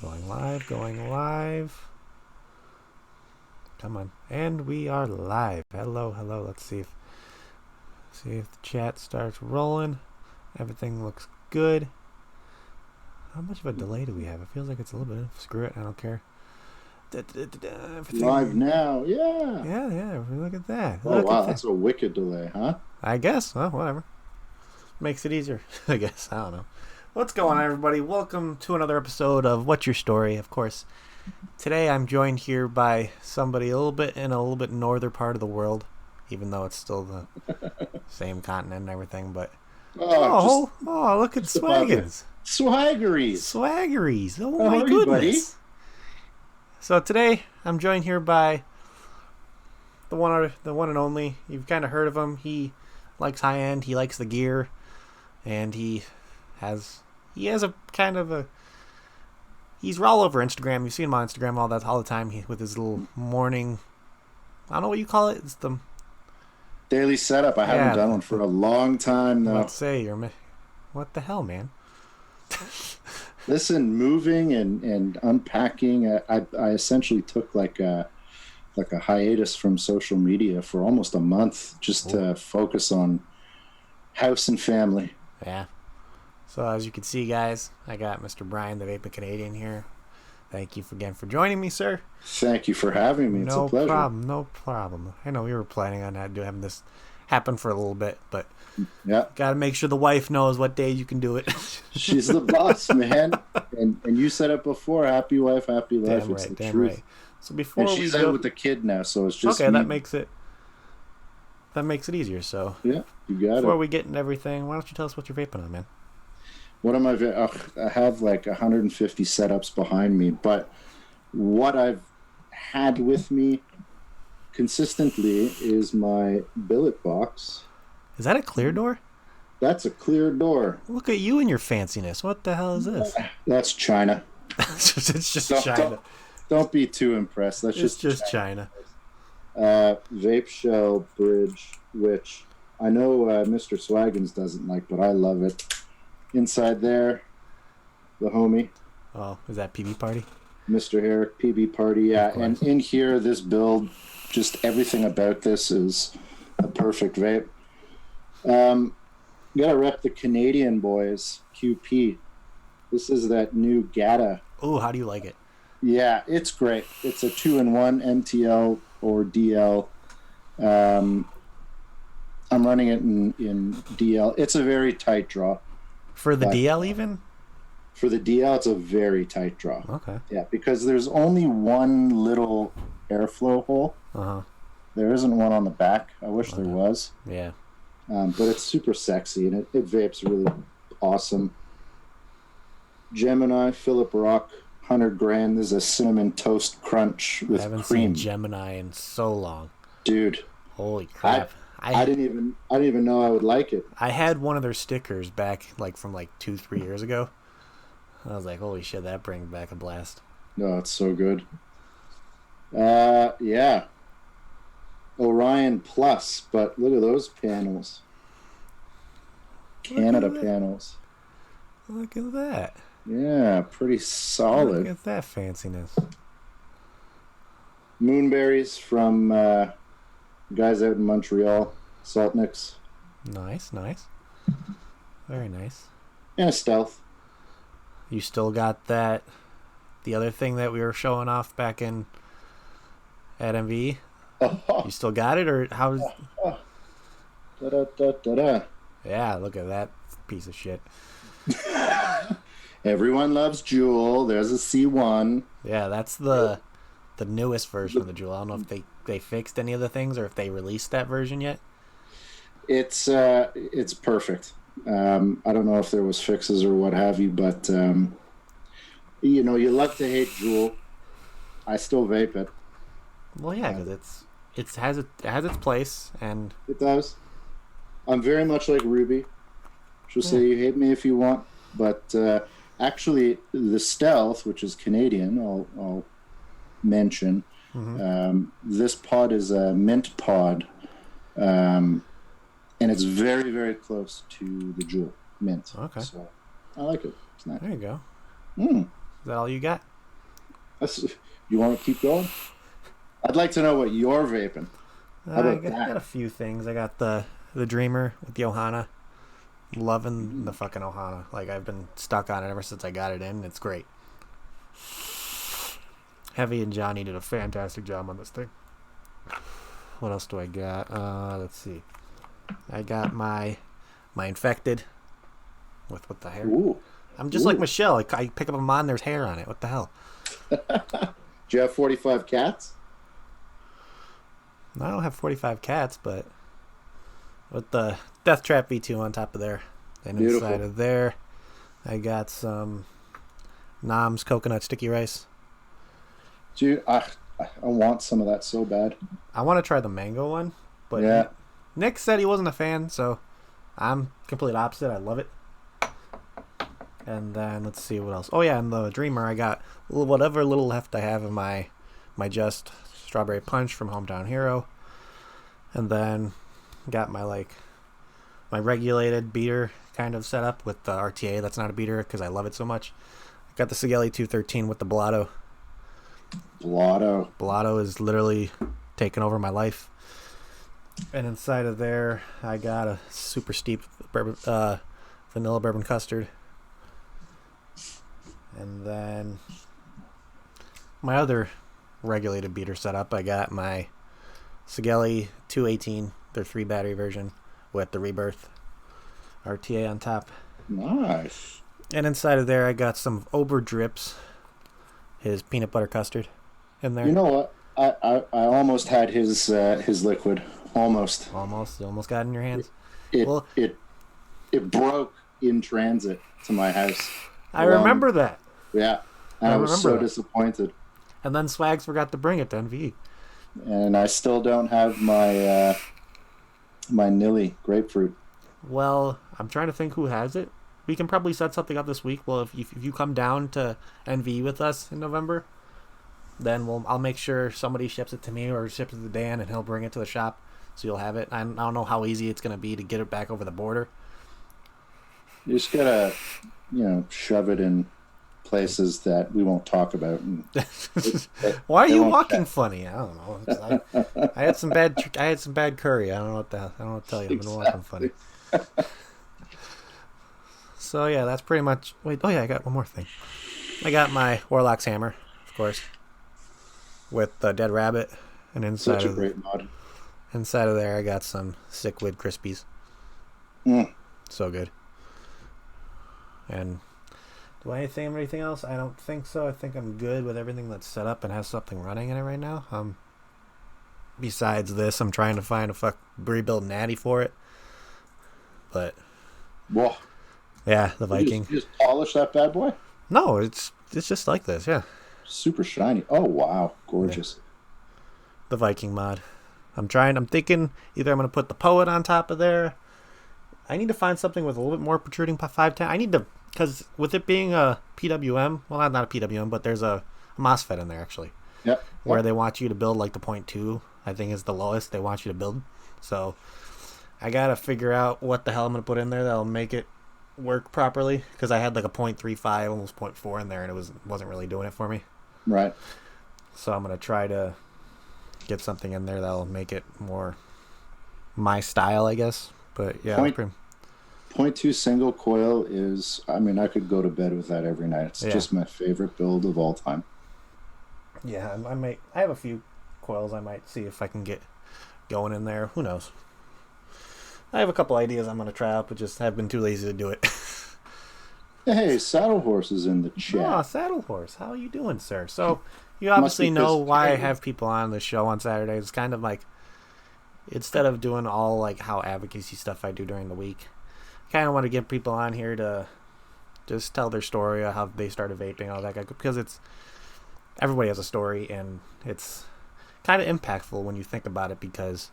Going live, going live. Come on. And we are live. Hello, hello. Let's see if the chat starts rolling. Everything looks good. How much of a delay do we have? It feels like it's a little bit. Screw it, I don't care. Live now, yeah. Yeah. Look at that. Oh, wow, that's a wicked delay, huh? I guess. Well, whatever. Makes it easier, I guess. I don't know. What's going on, everybody? Welcome to another episode of What's Your Story? Of course, today I'm joined here by somebody a little bit northern part of the world, even though it's still the same continent and everything. But look at Swaggins. Swaggeries. Oh my goodness. So today I'm joined here by the one and only. You've kind of heard of him. He likes high end. He likes the gear, and he has a kind of a. He's all over Instagram. You've seen him on Instagram all the time. With his little morning. I don't know what you call it. It's the daily setup. I haven't done one for a long time though. Let's say what the hell, man. Listen, moving and unpacking. I essentially took like a hiatus from social media for almost a month just to focus on house and family. Yeah. So as you can see, guys, I got Mr. Brian The Vapin Canadian here. Thank you again for joining me, sir. Thank you for having me. It's a pleasure. No problem. I know we were planning on having this happen for a little bit, but yeah, got to make sure the wife knows what day you can do it. She's the boss, man. And you said it before. Happy wife, happy life. Damn it's right, the damn truth. Right. So before and she's out with the kid now, so it's just okay. Me. That makes it easier. So yeah, you got before we get into everything, why don't you tell us what you're vaping on, man? What am I have like 150 setups behind me, but what I've had with me consistently is my billet box. Is that a clear door? That's a clear door. Look at you and your fanciness. What the hell is this? That's China. It's just China. Don't be too impressed. That's just China. Vape shell bridge, which I know Mr. Swaggins doesn't like, but I love it. Inside there, the homie. Oh, is that PB Party? Mr. Herrick, PB Party, yeah. And in here, this build, just everything about this is a perfect vape. You gotta rep the Canadian boys, QP. This is that new Gata. Oh, how do you like it? Yeah, it's great. It's a 2-in-1 MTL or DL. I'm running it in DL. It's a very tight draw. For the DL even? For the DL, it's a very tight draw. Okay. Yeah, because there's only one little airflow hole. Uh-huh. There isn't one on the back. I wish there was. Yeah. But it's super sexy, and it vapes really awesome. Gemini, Philip Rock, 100 grand. There's a cinnamon toast crunch with cream. I haven't seen Gemini in so long. Dude. Holy crap. I didn't even know I would like it. I had one of their stickers back from 2-3 years ago. I was like, holy shit, that brings back a blast. No, it's so good. Yeah. Orion Plus, but look at those panels. Canada panels. Look at that. Yeah, pretty solid. Look at that fanciness. Moonberries from guys out in Montreal, Saltnicks. Nice. Very nice. And a Stealth. You still got that, the other thing that we were showing off back at MV? You still got it, or how? Yeah, look at that piece of shit. Everyone loves Jewel. There's a C1. Yeah, that's the newest version of the Jewel. I don't know if they fixed any of the things or if they released that version yet. It's perfect. I don't know if there was fixes or what have you, but you love to hate Jewel. I still vape it. Well, yeah, because it has its place, and it does. I'm very much like Ruby. She'll say you hate me if you want, but actually, the Stealth, which is Canadian, I'll mention. Mm-hmm. This pod is a mint pod, and it's very, very close to the Jewel mint. Okay. So I like it. It's nice. There you go. Mm. that all you got? You want to keep going? I'd like to know what you're vaping. How about I got a few things. I got the Dreamer with the Ohana. Loving the fucking Ohana. Like, I've been stuck on it ever since I got it in. It's great. Heavy and Johnny did a fantastic job on this thing. What else do I got? Let's see. I got my Infected with what the hair. Ooh. I'm just like Michelle. I pick up a mod and there's hair on it. What the hell? Do you have 45 cats? I don't have 45 cats, but with the Death Trap V2 on top of there. And Beautiful. inside of there, I got some Nam's Coconut Sticky Rice. Dude, I want some of that so bad. I want to try the mango one, but yeah. Nick said he wasn't a fan, so I'm complete opposite. I love it. And then let's see what else. Oh yeah, and the Dreamer, I got whatever little left I have of my Just Strawberry Punch from Hometown Hero. And then got my regulated beater kind of setup with the RTA. That's not a beater because I love it so much. Got the Sigelli 213 with the Blotto. Blotto is literally taking over my life. And inside of there, I got a super steep vanilla bourbon custard. And then my other regulated beater setup, I got my Sigelli 218, their 3 battery version with the Rebirth RTA on top. Nice. And inside of there, I got some Ober Drips, his peanut butter custard in there. You know what? I almost had his liquid. Almost. You almost got it in your hands. It broke in transit to my house. I remember that. Yeah. And I was so disappointed. And then Swags forgot to bring it to NVE. And I still don't have my my Nilly grapefruit. Well, I'm trying to think who has it. We can probably set something up this week. Well, if you come down to NVE with us in November, then I'll make sure somebody ships it to me or ships it to Dan, and he'll bring it to the shop, so you'll have it. I don't know how easy it's going to be to get it back over the border. You just gotta, shove it in places that we won't talk about. Why are you walking funny? I don't know. I had some bad curry. I don't know what I don't know what to tell you. I've been walking funny. So yeah, that's pretty much. Wait, oh yeah, I got one more thing. I got my Warlock's hammer, of course, with the Dead Rabbit, and inside Such a great mod. Inside of there, I got some Sickwid Crispies. So good. And do I think of anything else? I don't think so. I think I'm good with everything that's set up and has something running in it right now. Besides this, I'm trying to find a rebuild natty for it. But whoa. Yeah, the Viking. You just polish that bad boy? No, it's just like this, yeah. Super shiny. Oh wow, gorgeous. Yeah. The Viking mod. I'm thinking either I'm gonna put the Poet on top of there. I need to find something with a little bit more protruding 510. Because with it being a PWM, well, not a PWM, but there's a MOSFET in there, actually. Yep. Where they want you to build like the 0.2, I think is the lowest they want you to build. So I got to figure out what the hell I'm going to put in there that'll make it work properly. Because I had like a 0.35, almost 0.4 in there, and it wasn't really doing it for me. Right. So I'm going to try to get something in there that'll make it more my style, I guess. But yeah, 0.2 single coil is, I could go to bed with that every night. It's just my favorite build of all time. Yeah, I have a few coils I might see if I can get going in there. Who knows? I have a couple ideas I'm going to try out, but just have been too lazy to do it. Hey, Saddle Horse is in the chat. Oh, Saddle Horse. How are you doing, sir? So, you obviously know why I have people on the show on Saturdays. It's kind of like, instead of doing all like how advocacy stuff I do during the week, I kind of want to get people on here to just tell their story of how they started vaping, all that, because everybody has a story, and it's kind of impactful when you think about it, because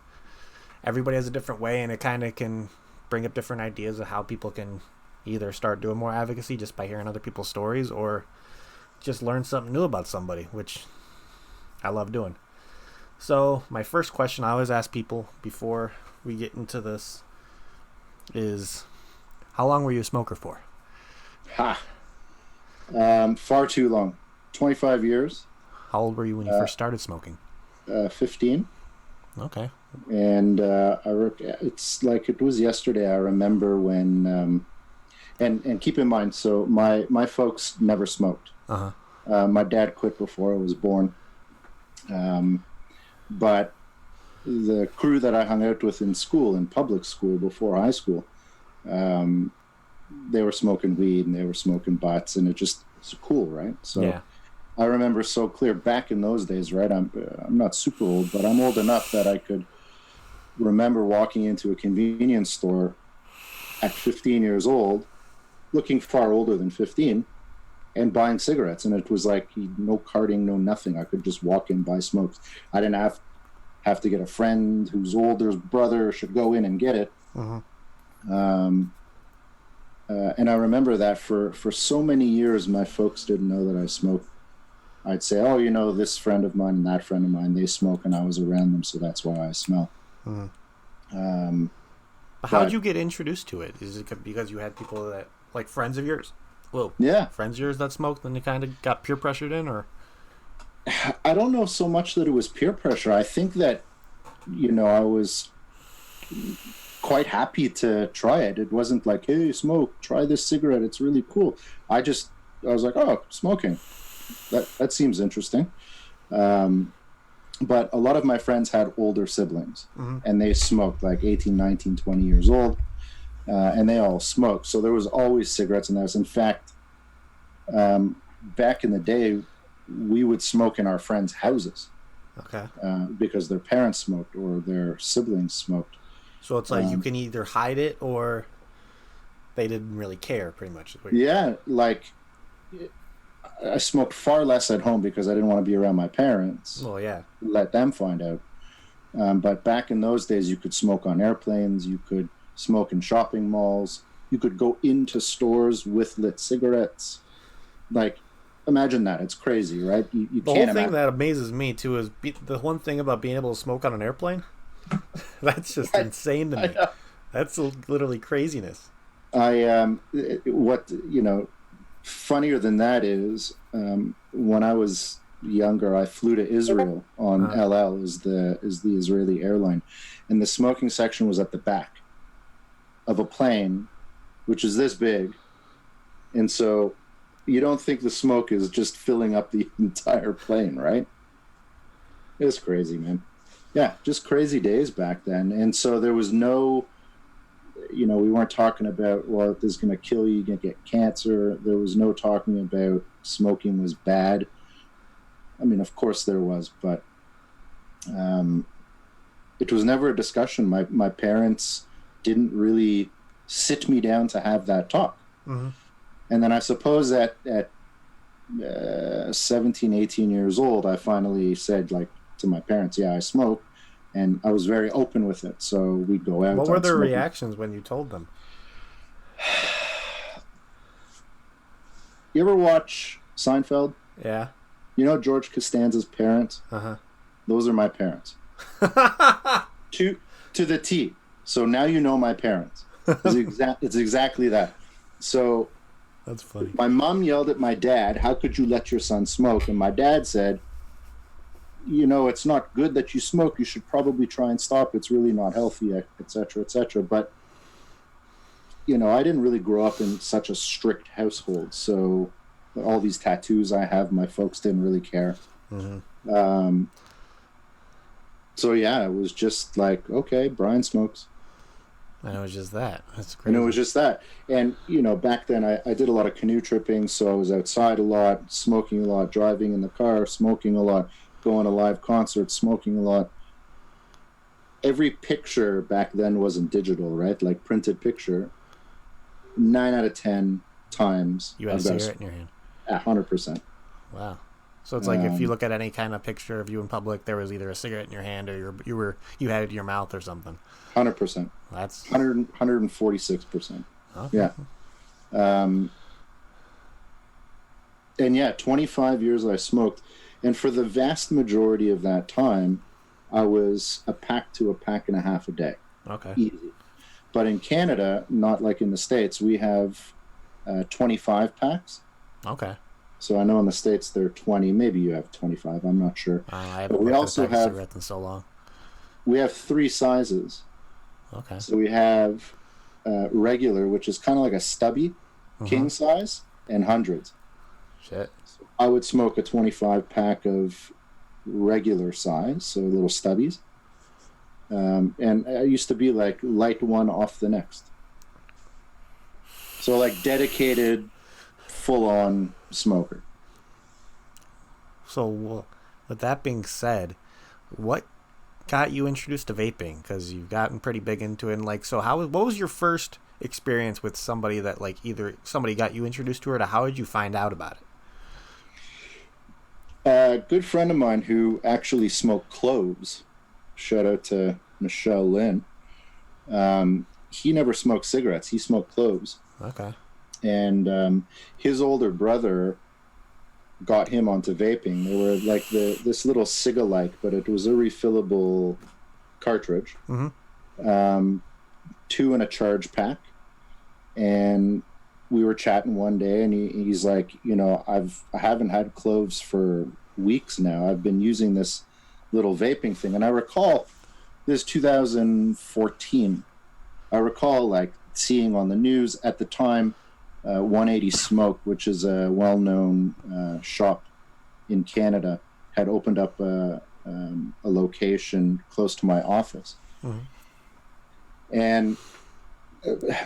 everybody has a different way, and it kind of can bring up different ideas of how people can either start doing more advocacy just by hearing other people's stories, or just learn something new about somebody, which I love doing. So my first question I always ask people before we get into this is, how long were you a smoker for? Ha! Far too long. 25 years. How old were you when you first started smoking? 15. Okay. And it's like it was yesterday. I remember when, and keep in mind, so my folks never smoked. My dad quit before I was born. But the crew that I hung out with in school, in public school before high school, they were smoking weed and they were smoking butts, and it's cool, right? So yeah. I remember so clear back in those days, right? I'm not super old, but I'm old enough that I could remember walking into a convenience store at 15 years old, looking far older than 15, and buying cigarettes. And it was like no carting, no nothing. I could just walk in, buy smokes. I didn't have to get a friend whose older brother should go in and get it. And I remember that for so many years, my folks didn't know that I smoked. I'd say, oh, you know, this friend of mine and that friend of mine, they smoke, and I was around them, so that's why I smell. How did you get introduced to it? Is it because you had people that, like friends of yours? Well, yeah. Friends of yours that smoked, and you kind of got peer pressured in, or? I don't know so much that it was peer pressure. I think that, you know, I was quite happy to try it. It wasn't like, hey, smoke, try this cigarette, it's really cool. I was like, oh, smoking. That seems interesting. But a lot of my friends had older siblings, and they smoked like 18, 19, 20 years old, and they all smoked. So there was always cigarettes in the house. In fact, back in the day, we would smoke in our friends' houses. Okay. Because their parents smoked or their siblings smoked. So it's like you can either hide it or they didn't really care, pretty much. Yeah, like I smoked far less at home because I didn't want to be around my parents. Well, yeah. Let them find out. But back in those days, you could smoke on airplanes. You could smoke in shopping malls. You could go into stores with lit cigarettes. Like, imagine that. It's crazy, right? You the can't whole thing that amazes me, too, is the one thing about being able to smoke on an airplane. That's just insane to me. That's literally craziness. Funnier than that is when I was younger, I flew to Israel on LL, is the Israeli airline, and the smoking section was at the back of a plane, which is this big, and so you don't think the smoke is just filling up the entire plane, right? It's crazy, man. Yeah, just crazy days back then. And so there was no, you know, we weren't talking about, well, this is going to kill you, you're going to get cancer. There was no talking about smoking was bad. I mean, of course there was, but it was never a discussion. My parents didn't really sit me down to have that talk. And then I suppose at 17, 18 years old, I finally said, like, to my parents, yeah, I smoke, and I was very open with it. So we'd go out. What were their reactions when you told them? You ever watch Seinfeld? Yeah. You know George Costanza's parents? Those are my parents. to the T. So now you know my parents. It's exactly that. So that's funny. My mom yelled at my dad, how could you let your son smoke? And my dad said, you know, it's not good that you smoke. You should probably try and stop. It's really not healthy, et cetera, et cetera. But, you know, I didn't really grow up in such a strict household. So all these tattoos I have, my folks didn't really care. So, yeah, it was just like, okay, Brian smokes. And it was just that. That's crazy. And it was just that. And, you know, back then I did a lot of canoe tripping. So I was outside a lot, smoking a lot, driving in the car, smoking a lot, going to live concerts, smoking a lot. Every picture back then wasn't digital, right? Like printed picture. 9 out of 10 times. You had a cigarette in your hand. 100%. Wow. So it's like if you look at any kind of picture of you in public, there was either a cigarette in your hand or you had it in your mouth or something. 100%. That's 146%. Okay. Yeah. And yeah, 25 years I smoked. And for the vast majority of that time, I was a pack to a pack and a half a day. Okay. Easy. But in Canada, not like in the States, we have 25 packs. Okay. So I know in the States they're 20. Maybe you have 25. I'm not sure. I But haven't we looked at a also pack of have cigarettes in so long. we have three sizes. Okay. So we have regular, which is kind of like a stubby, king size, and hundreds. Shit. So I would smoke a 25 pack of regular size, so little stubbies. And I used to be like light one off the next. So like dedicated, full-on smoker. So, with that being said, what got you introduced to vaping? Because you've gotten pretty big into it. And like, so what was your first experience with somebody that like either somebody got you introduced to it, or how did you find out about it? A good friend of mine who actually smoked cloves, shout out to Michelle Lynn. He never smoked cigarettes. He smoked cloves. Okay. And his older brother got him onto vaping. They were like this little Ciga-like, but it was a refillable cartridge. 2 in a charge pack. And we were chatting one day, and he's like, I haven't had cloves for weeks now. I've been using this little vaping thing. And I recall this 2014. I recall like seeing on the news at the time, 180 Smoke, which is a well-known shop in Canada, had opened up a location close to my office. And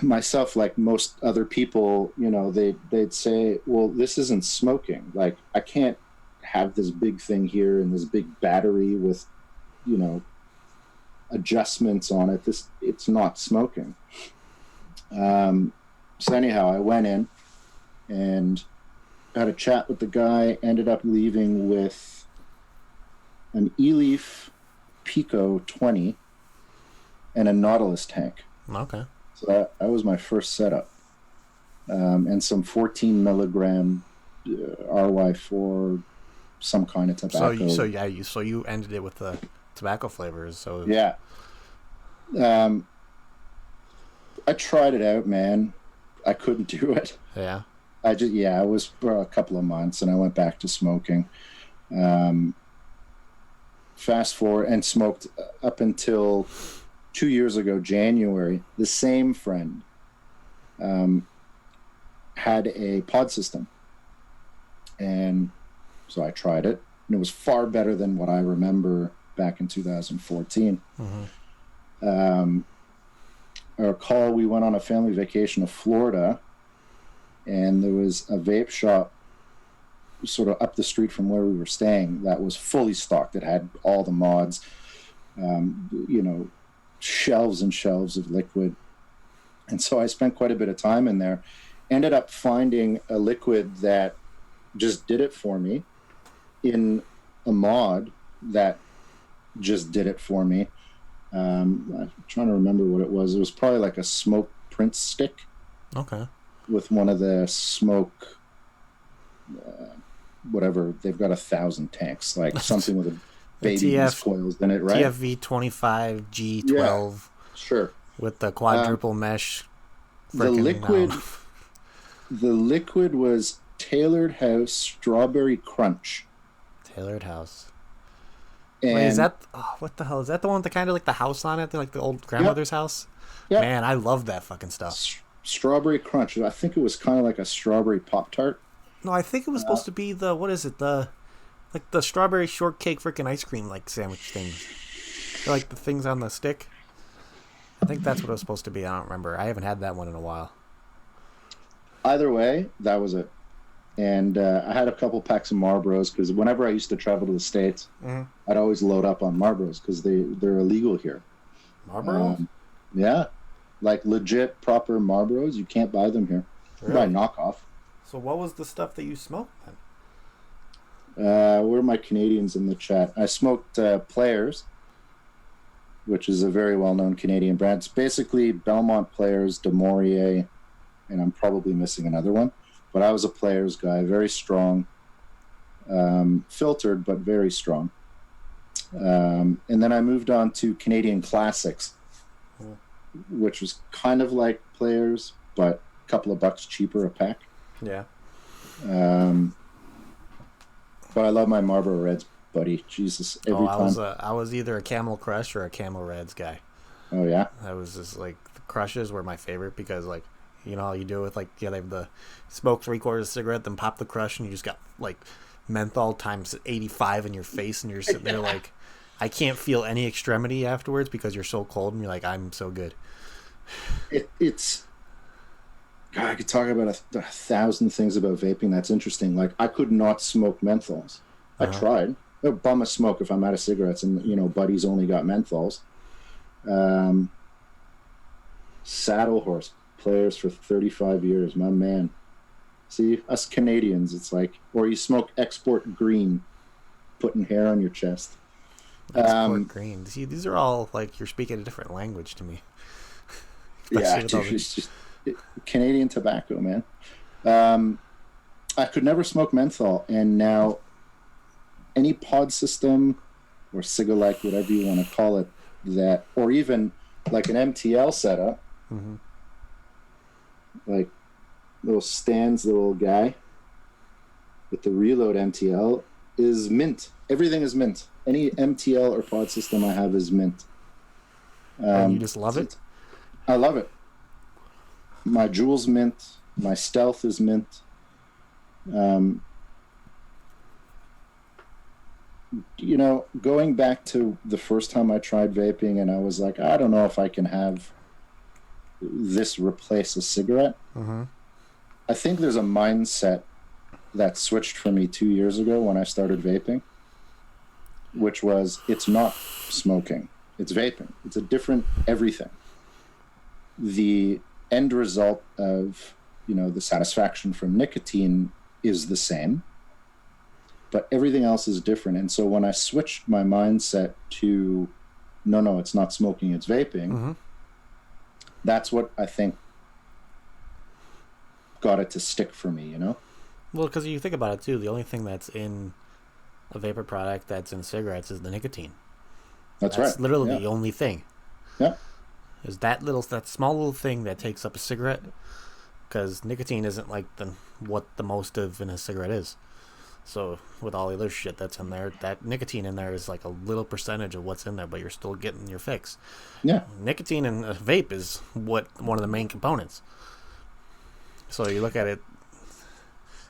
myself, like most other people, they'd say, well, this isn't smoking. Like, I can't have this big thing here and this big battery with, adjustments on it. It's not smoking. So anyhow, I went in and had a chat with the guy, ended up leaving with an E-Leaf Pico 20 and a Nautilus tank. Okay. So that was my first setup. And some 14 milligram RY4, some kind of tobacco. So you ended it with the tobacco flavors. So yeah. I tried it out, man. I couldn't do it. Yeah. It was for a couple of months, and I went back to smoking. Fast forward, and smoked up until 2 years ago, January. The same friend had a pod system, and so I tried it, and it was far better than what I remember back in 2014. I recall we went on a family vacation to Florida, and there was a vape shop sort of up the street from where we were staying that was fully stocked. It had all the mods, shelves and shelves of liquid. And so I spent quite a bit of time in there. Ended up finding a liquid that just did it for me in a mod that just did it for me. I'm trying to remember what it was. It was probably like a smoke print stick. Okay. With one of the smoke, whatever, they've got 1,000 tanks, like something with a baby coils in it, right? TFV 25 G12. Yeah, sure. With the quadruple mesh. The liquid was Tailored House Strawberry Crunch. Tailored House. And wait, is that what the hell? Is that the one with the kind of like the house on it, like the old grandmother's house? Yep. Man, I love that fucking stuff. Strawberry Crunch. I think it was kind of like a strawberry Pop-Tart. No, I think it was supposed to be what is it? The strawberry shortcake freaking ice cream like sandwich things. They're like the things on the stick. I think that's what it was supposed to be. I don't remember. I haven't had that one in a while. Either way, that was it. And I had a couple packs of Marlboros because whenever I used to travel to the States, I'd always load up on Marlboros because they're illegal here. Marlboro? Yeah. Like legit, proper Marlboros. You can't buy them here. Really? You buy knockoff. So what was the stuff that you smoked then? Where are my Canadians in the chat? I smoked Players, which is a very well-known Canadian brand. It's basically Belmont Players, De Maurier, and I'm probably missing another one. But I was a Players guy, very strong, filtered, but very strong. And then I moved on to Canadian Classics, which was kind of like Players, but a couple of bucks cheaper a pack. Yeah. But I love my Marlboro Reds, buddy. Jesus, every time. I was either a Camel Crush or a Camel Reds guy. Oh yeah. I was just like the Crushes were my favorite because like you know how you do it with like they have the smoke 3/4 cigarette, then pop the Crush, and you just got like menthol times 85 in your face, and you're sitting there like I can't feel any extremity afterwards because you're so cold, and you're like I'm so good. It's. God, I could talk about a thousand things about vaping. That's interesting. Like I could not smoke menthols. I tried. I'll bum a smoke if I'm out of cigarettes, and buddies only got menthols. Saddle horse players for 35 years, my man. See, us Canadians, it's like, or you smoke export green, putting hair on your chest. Export green. See, these are all like you're speaking a different language to me. Yeah, it's just Canadian tobacco, man. I could never smoke menthol, and now any pod system or Cigalike, whatever you want to call it, that, or even like an MTL setup, like little stands, little guy with the reload MTL is mint. Everything is mint. Any MTL or pod system I have is mint. And you just love it? I love it. My Juul's mint. My Stealth is mint. Going back to the first time I tried vaping, and I was like, I don't know if I can have this replace a cigarette. I think there's a mindset that switched for me 2 years ago when I started vaping, which was it's not smoking, it's vaping. It's a different everything. The end result of the satisfaction from nicotine is the same, but everything else is different. And so when I switched my mindset to no, it's not smoking, it's vaping, that's what I think got it to stick for me, Well, because you think about it too, the only thing that's in a vapor product that's in cigarettes is the nicotine. That's right. That's literally the only thing. Yeah. Is that small little thing that takes up a cigarette? Because nicotine isn't like what the most of in a cigarette is. So with all the other shit that's in there, that nicotine in there is like a little percentage of what's in there, but you're still getting your fix. Yeah. Nicotine in a vape is one of the main components. So you look at it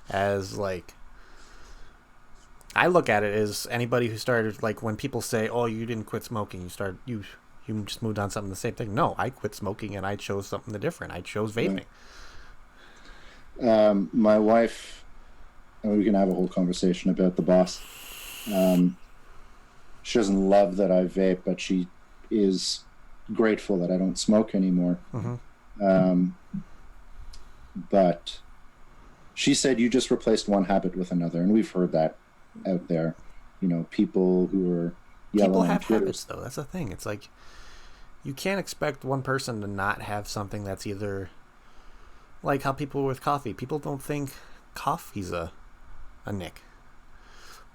as like, I look at it as anybody who started, like when people say, oh, you didn't quit smoking, you just moved on something the same thing. No, I quit smoking and I chose something different. I chose vaping. My wife, and we can have a whole conversation about the boss. She doesn't love that I vape, but she is grateful that I don't smoke anymore. But she said you just replaced one habit with another, and we've heard that out there. People who are yelling. People have habits, though. That's the thing. It's like you can't expect one person to not have something that's either like how people with coffee. People don't think coffee's a nick,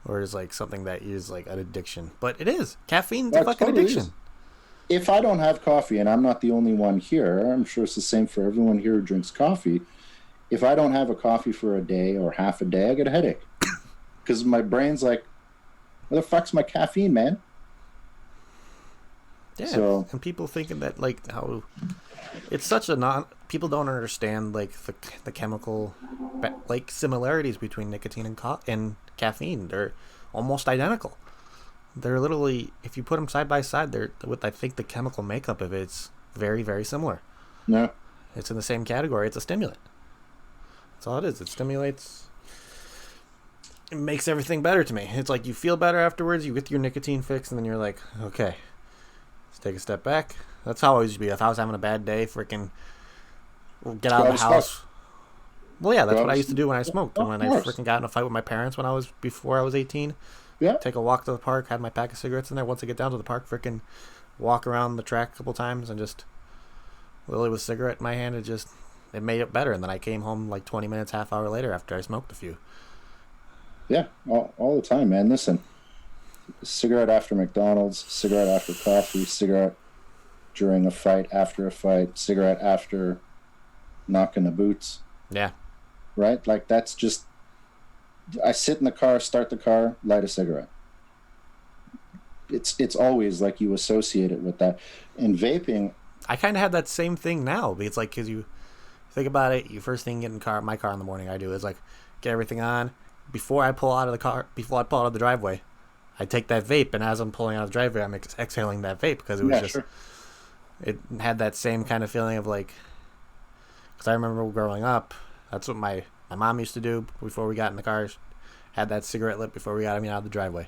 or is like something that is like an addiction, but it is. Caffeine's a fucking addiction. Is. If I don't have coffee, and I'm not the only one here, I'm sure it's the same for everyone here who drinks coffee. If I don't have a coffee for a day or half a day, I get a headache because my brain's like, "Where the fuck's my caffeine, man?" Yeah, so, and people thinking that like how it's such a people don't understand like the chemical like similarities between nicotine and caffeine. They're almost identical. They're literally, if you put them side by side, they're I think the chemical makeup of it's very, very similar. No, it's in the same category. It's a stimulant. That's all it is. It stimulates. It makes everything better to me. It's like you feel better afterwards. You get your nicotine fix, and then you're like, okay, let's take a step back. That's how I used to be. If I was having a bad day, freaking get out of the house. Well, yeah, that's what I used to do when I smoked. And when I freaking got in a fight with my parents before I was 18. Yeah. Take a walk to the park, had my pack of cigarettes in there. Once I get down to the park, freaking walk around the track a couple times and just literally with a cigarette in my hand, it made it better. And then I came home like 20 minutes, half hour later after I smoked a few. Yeah, all the time, man. Listen, cigarette after McDonald's, cigarette after coffee, cigarette during a fight, after a fight, cigarette after knocking the boots. Yeah. Right? Like that's just I sit in the car, start the car, light a cigarette. It's always like you associate it with that. In vaping, I kind of have that same thing now. It's like, because you think about it, you first thing get in my car in the morning, I do is like get everything on. Before I pull out of the car, before I pull out of the driveway, I take that vape, and as I'm pulling out of the driveway, I'm exhaling that vape, because it was just, sure. It had that same kind of feeling of like, because I remember growing up, that's what my mom used to do before we got in the car, had that cigarette lit before we got out of the driveway.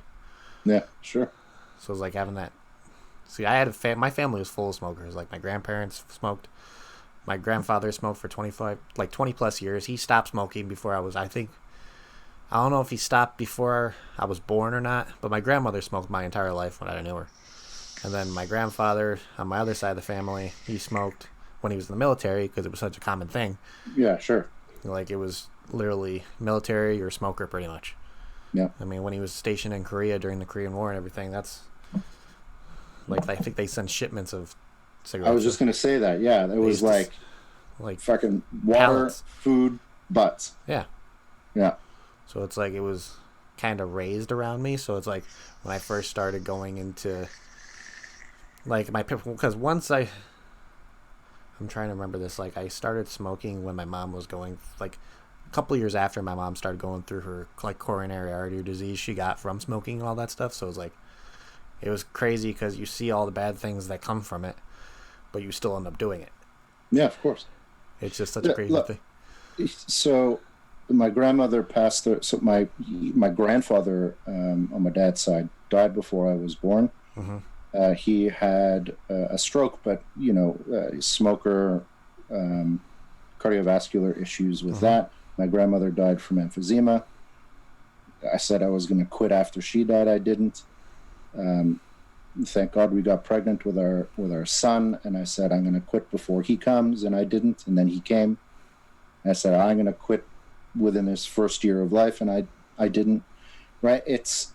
Yeah, sure. So it was like having that. See, I had my family was full of smokers. Like my grandparents smoked. My grandfather smoked for 20 plus years. He stopped smoking before I was, I don't know if he stopped before I was born or not, but my grandmother smoked my entire life when I knew her. And then my grandfather, on my other side of the family, he smoked when he was in the military, because it was such a common thing. Yeah, sure. Like, it was literally military or smoker, pretty much. Yeah. I mean, when he was stationed in Korea during the Korean War and everything, that's like, I think they sent shipments of cigarettes. I was just going to say that. Yeah, it was like fucking water, pallets. food, butts. Yeah. Yeah. So it's like, it was kind of raised around me. So it's like when I first started going into like because once I'm trying to remember this, like I started smoking when my mom was going, like a couple years after my mom started going through her like coronary artery disease she got from smoking and all that stuff. So it was like, it was crazy, because you see all the bad things that come from it, but you still end up doing it. Yeah, of course. It's just such a crazy thing. So my grandmother passed. So my grandfather on my dad's side died before I was born. Mm-hmm. He had a stroke, but smoker, cardiovascular issues with that. My grandmother died from emphysema. I said I was going to quit after she died. I didn't. Thank God we got pregnant with our son, and I said I'm going to quit before he comes, and I didn't. And then he came. And I said I'm going to quit within his first year of life, and I didn't. Right? It's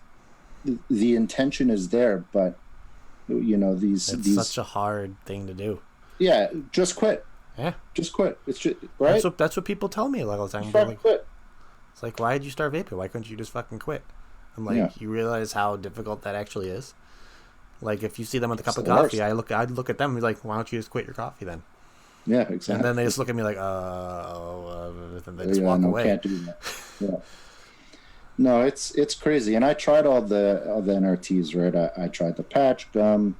the intention is there, but it's such a hard thing to do. Yeah, just quit. Yeah, just quit. It's just right. That's what people tell me all the time. Like, quit. It's like, why did you start vaping? Why couldn't you just fucking quit? I'm like, You realize how difficult that actually is? Like, if you see them with a cup of coffee, I'd look at them and be like, why don't you just quit your coffee then? Yeah, exactly. And then they just look at me like, and they just walk away. Can't do that. Yeah. No, it's crazy. And I tried all the NRTs, right? I tried the patch, gum,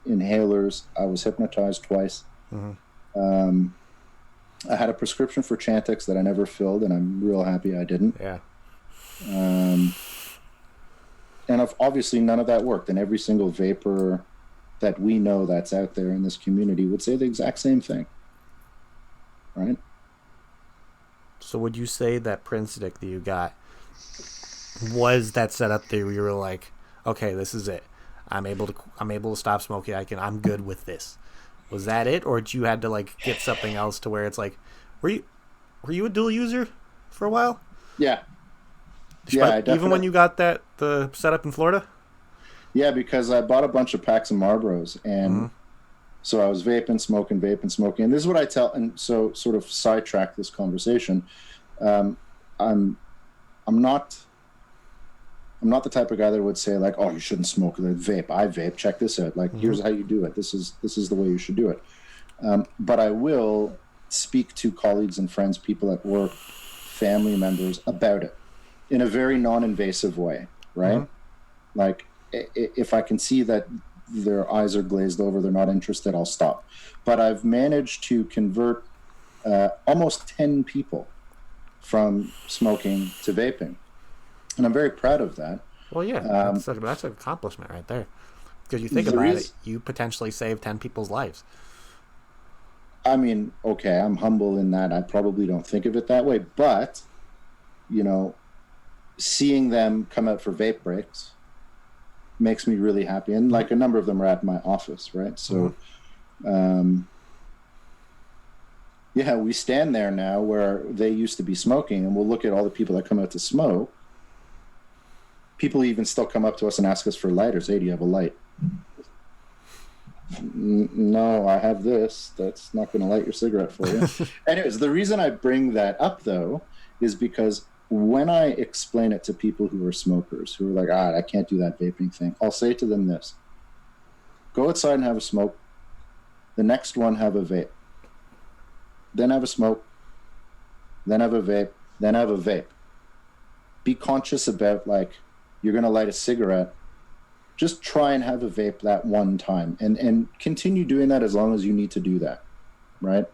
inhalers. I was hypnotized twice. Mm-hmm. I had a prescription for Chantix that I never filled, and I'm real happy I didn't. Yeah. And obviously none of that worked. And every single vapor that we know that's out there in this community would say the exact same thing. Right? So would you say that Prince stick that you got was that setup that you were like, okay, this is it. I'm able to stop smoking. I'm good with this. Was that it, or did you had to like get something else to where it's like, were you a dual user for a while? Yeah. Even when you got the setup in Florida? Yeah, because I bought a bunch of packs of Marlboros, and so I was vaping, smoking. And this is what I tell, and so sort of sidetrack this conversation. I'm not the type of guy that would say like, oh, you shouldn't smoke the vape. I vape. Check this out. Like, here's how you do it. This is the way you should do it. But I will speak to colleagues and friends, people at work, family members about it in a very non-invasive way, right? Like, if I can see that their eyes are glazed over, they're not interested, I'll stop. But I've managed to convert almost 10 people from smoking to vaping. And I'm very proud of that. Well, yeah, that's an accomplishment right there. Because you think about it, you potentially saved 10 people's lives. I mean, okay, I'm humble in that I probably don't think of it that way. But, seeing them come out for vape breaks makes me really happy. And like a number of them are at my office, right? So, yeah, we stand there now where they used to be smoking, and we'll look at all the people that come out to smoke. People even still come up to us and ask us for lighters. Hey, do you have a light? No, I have this. That's not going to light your cigarette for you. Anyways, the reason I bring that up, though, is because when I explain it to people who are smokers, who are like, I can't do that vaping thing, I'll say to them this: go outside and have a smoke. The next one, have a vape. Then have a smoke. Then have a vape. Then have a vape. Be conscious about, like, you're going to light a cigarette. Just try and have a vape that one time, and continue doing that as long as you need to do that, right?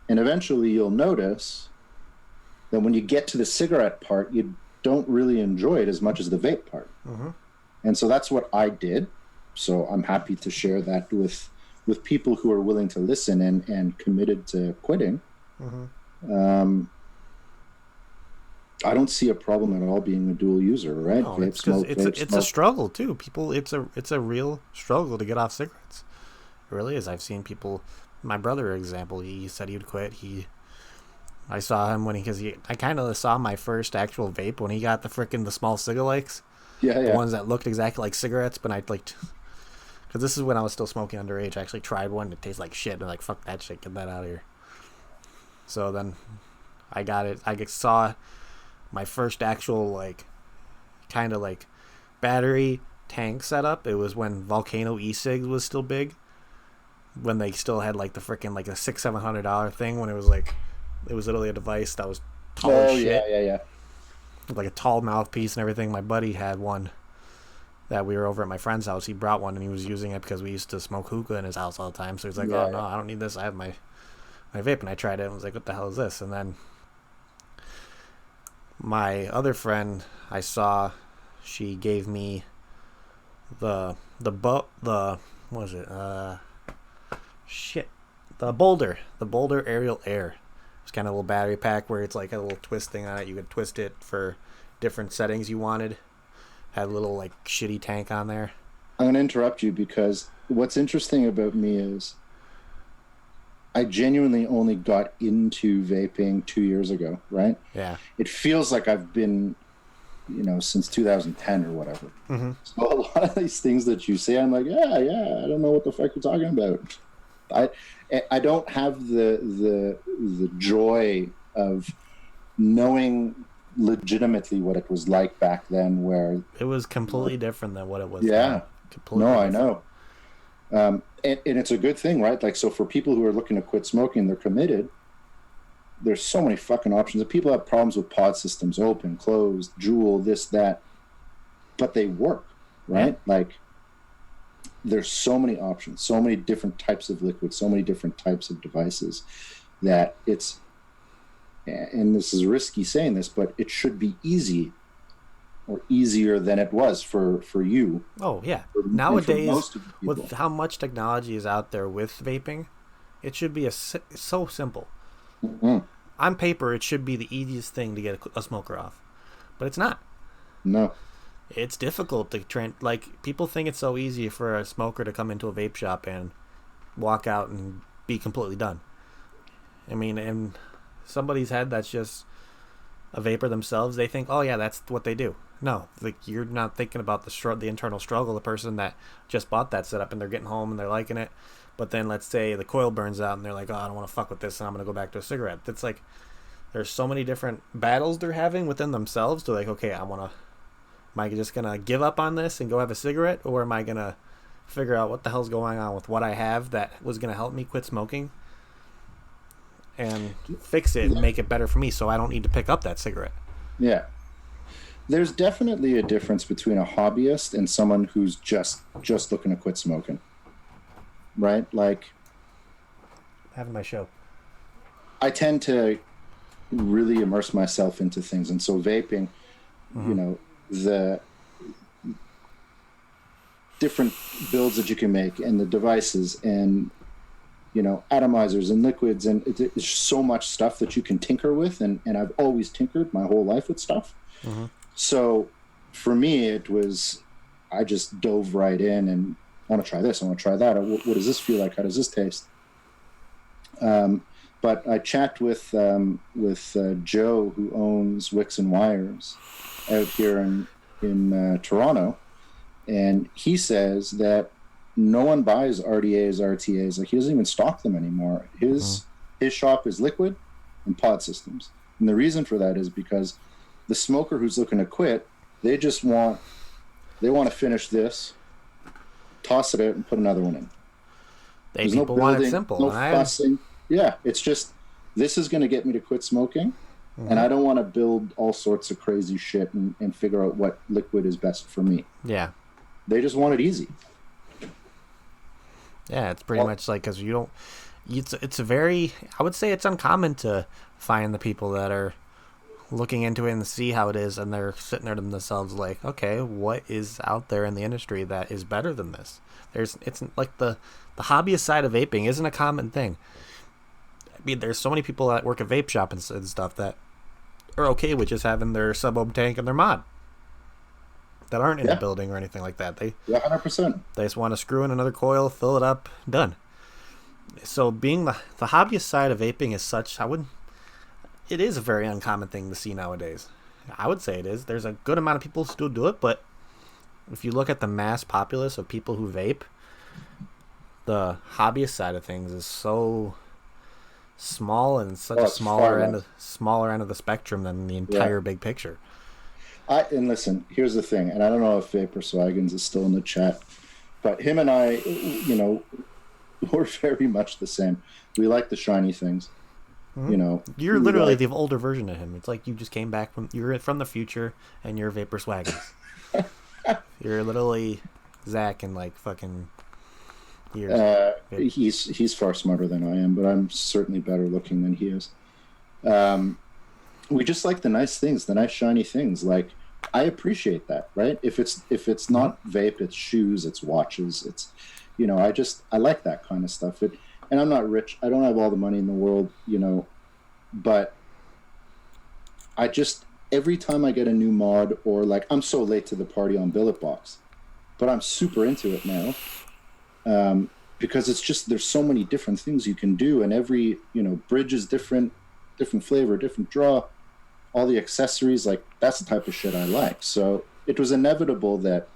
And eventually you'll notice that when you get to the cigarette part, you don't really enjoy it as much as the vape part. Mm-hmm. And so that's what I did. So I'm happy to share that with people who are willing to listen and committed to quitting. Mm-hmm. I don't see a problem at all being a dual user, right? No, it's a struggle too. People, it's a real struggle to get off cigarettes. It really is. I've seen people. My brother, for example, he said he would quit. I saw him I kind of saw my first actual vape when he got the small cigalikes. Yeah. The ones that looked exactly like cigarettes, but I'd like, because this is when I was still smoking underage. I actually tried one. It tastes like shit. And I'm like, fuck that shit. Get that out of here. So then I got it. I saw my first actual, like, kind of like battery tank setup. It was when Volcano e-cigs was still big, when they still had like the freaking like a $600-700 thing, when it was literally a device that was tall as shit. Yeah. Like a tall mouthpiece and everything. My buddy had one that we were over at my friend's house. He brought one and he was using it because we used to smoke hookah in his house all the time. So he's like, no, I don't need this. I have my vape. And I tried it and was like, what the hell is this? And then my other friend, I saw, she gave me the Boulder Aerial Air. It's kind of a little battery pack where it's like a little twist thing on it. You could twist it for different settings you wanted. Had a little like shitty tank on there. I'm going to interrupt you because what's interesting about me is I genuinely only got into vaping 2 years ago, right? Yeah. It feels like I've been, since 2010 or whatever. Mm-hmm. So a lot of these things that you say, I'm like, yeah, I don't know what the fuck you're talking about. I don't have the joy of knowing legitimately what it was like back then, where it was completely different than what it was. Yeah. Completely no, different. I know. And it's a good thing, right? Like, so for people who are looking to quit smoking, they're committed. There's so many fucking options. And people have problems with pod systems, open, closed, Juul, this, that, but they work, right? Yeah. Like, there's so many options, so many different types of liquids, so many different types of devices that it's, and this is risky saying this, but it should be easy or easier than it was for you. Oh, yeah. Nowadays, with how much technology is out there with vaping, it should be so simple. Mm-hmm. On paper, it should be the easiest thing to get a smoker off. But it's not. No. It's difficult to train. Like, people think it's so easy for a smoker to come into a vape shop and walk out and be completely done. I mean, in somebody's head that's just a vapor themselves, they think, oh yeah, that's what they do. No, like, you're not thinking about the internal struggle, the person that just bought that setup and they're getting home and they're liking it, but then let's say the coil burns out and they're like, oh, I don't want to fuck with this and I'm going to go back to a cigarette. It's like, there's so many different battles they're having within themselves. They're like, okay, am I just going to give up on this and go have a cigarette, or am I going to figure out what the hell's going on with what I have that was going to help me quit smoking and fix it and make it better for me so I don't need to pick up that cigarette. Yeah. There's definitely a difference between a hobbyist and someone who's just looking to quit smoking. Right? Like, having my show. I tend to really immerse myself into things, and so vaping, the different builds that you can make and the devices and atomizers and liquids, and it's so much stuff that you can tinker with, and I've always tinkered my whole life with stuff. Mm-hmm. So for me, it was, I just dove right in and I want to try this, I want to try that. What does this feel like? How does this taste? But I chat with Joe, who owns Wicks and Wires out here in Toronto, and he says that no one buys RDAs, RTAs. Like, he doesn't even stock them anymore. His shop is liquid and pod systems, and the reason for that is because the smoker who's looking to quit, they want to finish this, toss it out, and put another one in. There's people want it simple. No fussing. Yeah, it's just, this is going to get me to quit smoking, and I don't want to build all sorts of crazy shit and figure out what liquid is best for me. Yeah. They just want it easy. Yeah, it's pretty much like, because you don't, it's a very, I would say it's uncommon to find the people that are looking into it and see how it is, and they're sitting there to themselves like, okay, what is out there in the industry that is better than this? It's like the hobbyist side of vaping isn't a common thing. I mean, there's so many people that work at vape shop and stuff that are okay with just having their sub-ohm tank and their mod, that aren't in the building or anything like that. They 100%. They just want to screw in another coil, fill it up, done. So being the hobbyist side of vaping is such, it is a very uncommon thing to see nowadays. I would say it is. There's a good amount of people who still do it, but if you look at the mass populace of people who vape, the hobbyist side of things is so small and such a smaller end of the spectrum than the entire big picture. And listen, here's the thing, and I don't know if Vapor Swaggins is still in the chat, but him and I, we're very much the same. We like the shiny things. You're literally the older version of him. It's like you just came back you're from the future, and you're Vapor Swaggins. You're literally Zach in like fucking years. He's far smarter than I am, but I'm certainly better looking than he is. We just like the nice things, the nice shiny things. Like, I appreciate that, right? If it's not vape, it's shoes, it's watches, it's, I like that kind of stuff. And I'm not rich. I don't have all the money in the world, but I just, every time I get a new mod, or like, I'm so late to the party on Billet Box, but I'm super into it now. Because it's just, there's so many different things you can do, and every, bridge is different flavor, different draw, all the accessories, like, that's the type of shit I like. So it was inevitable that,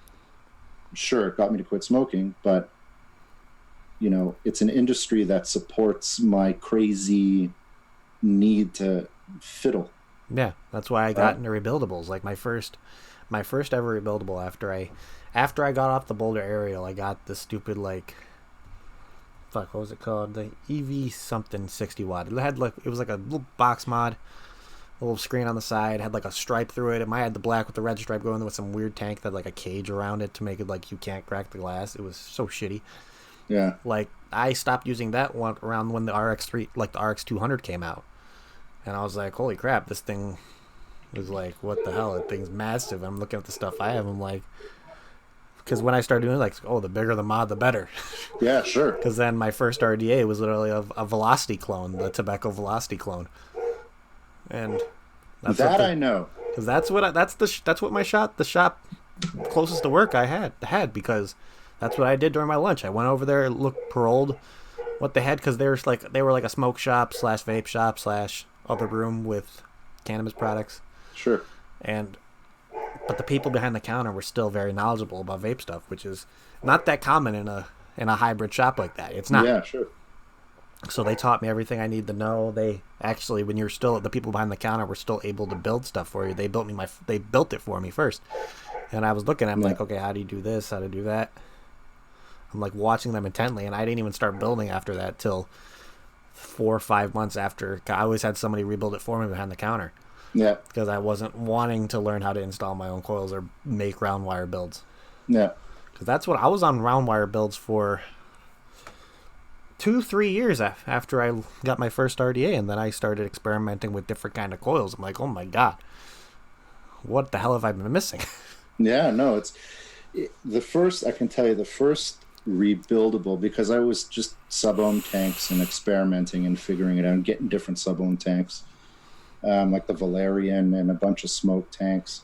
sure, it got me to quit smoking, but it's an industry that supports my crazy need to fiddle. Yeah, that's why I got into rebuildables. Like my first ever rebuildable after I got off the Boulder Aerial, I got this stupid, like, what was it called? The EV something 60 watt. It was like a little box mod, a little screen on the side, had like a stripe through it. And I had the black with the red stripe going with some weird tank that had like a cage around it to make it like you can't crack the glass. It was so shitty. Yeah. Like, I stopped using that one around when the RX3, like the RX200 came out. And I was like, holy crap, this thing was like, what the hell? That thing's massive. I'm looking at the stuff I have. I'm like, because when I started doing it, like, oh, the bigger the mod, the better. Yeah, sure. Because then my first RDA was literally a Velocity clone, the Tobacco Velocity clone. And that's I know. Because that's what my the shop closest to work I had because that's what I did during my lunch. I went over there, looked, paroled what they had, because they were like a smoke shop / vape shop / other room with cannabis products. Sure. But the people behind the counter were still very knowledgeable about vape stuff, which is not that common in a hybrid shop like that. It's not. Yeah, sure. So they taught me everything I need to know. They actually, when you're still, the people behind the counter were still able to build stuff for you. They built it for me first. And I was looking, I'm like, okay, how do you do this? How to do that? I'm like watching them intently, and I didn't even start building after that till 4 or 5 months after. I always had somebody rebuild it for me behind the counter. Yeah. Because I wasn't wanting to learn how to install my own coils or make round wire builds. Yeah. Because that's what I was on, round wire builds for 2-3 years after I got my first RDA, and then I started experimenting with different kind of coils. I'm like, oh my god, what the hell have I been missing? Yeah, no, I can tell you the first rebuildable, because I was just sub-ohm tanks and experimenting and figuring it out and getting different sub-ohm tanks, like the Valerian and a bunch of smoke tanks.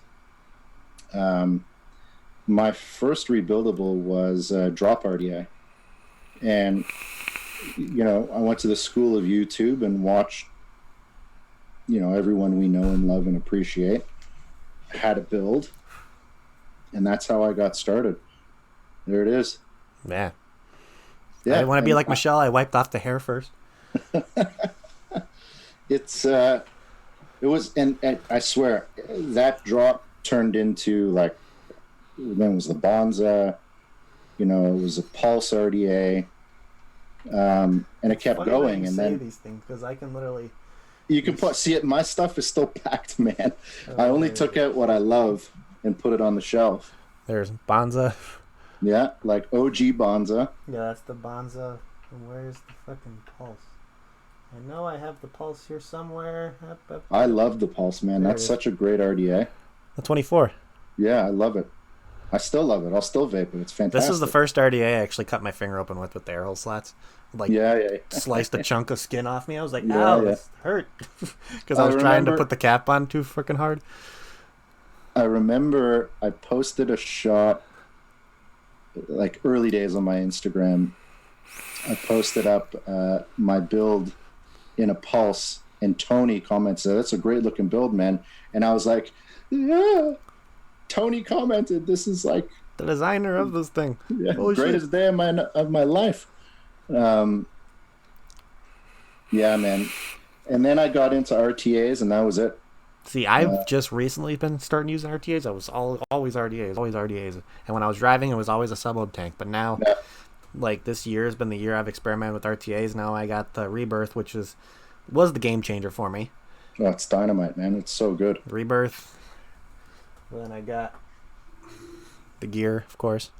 My first rebuildable was drop RDA, and I went to the school of YouTube and watched everyone we know and love and appreciate how to build, and that's how I got started. There it is. Yeah. I didn't want to be like Michelle. I wiped off the hair first. It's It was, and I swear that drop turned into like, then it was the Bonza, you know, it was a Pulse RDA, and it kept Funny going. you And say then these things because I can literally. you can see it. My stuff is still packed, man. I only took out what I love and put it on the shelf. There's Bonza. Yeah, like OG Bonza. Yeah, that's the Bonza. And where's the fucking Pulse? I know I have the Pulse here somewhere. I love the Pulse, man. There That's such a great RDA. The 24. Yeah, I love it. I still love it. I'll still vape it. It's fantastic. This is the first RDA I actually cut my finger open with the air hole slats. Like, yeah. Sliced a chunk of skin off me. I was like, Yeah, ow, yeah. this hurt. Because I was trying to put the cap on too freaking hard. I remember I posted a shot, like early days on my Instagram. I posted up my build in a Pulse, and Tony commented, "That's a great looking build, man." And I was like, "Yeah." Tony commented, "This is like the designer of this thing. Yeah, Holy greatest shit. day of my life." Yeah, man. And then I got into RTAs, and that was it. See, I've just recently been starting using RTAs. I was always RDAs. And when I was driving, it was always a sub-ob tank. But now, like, this year has been the year I've experimented with RTAs. Now I got the Rebirth, which was the game changer for me. Oh, it's dynamite, man. It's so good. Rebirth. Then I got the gear, of course.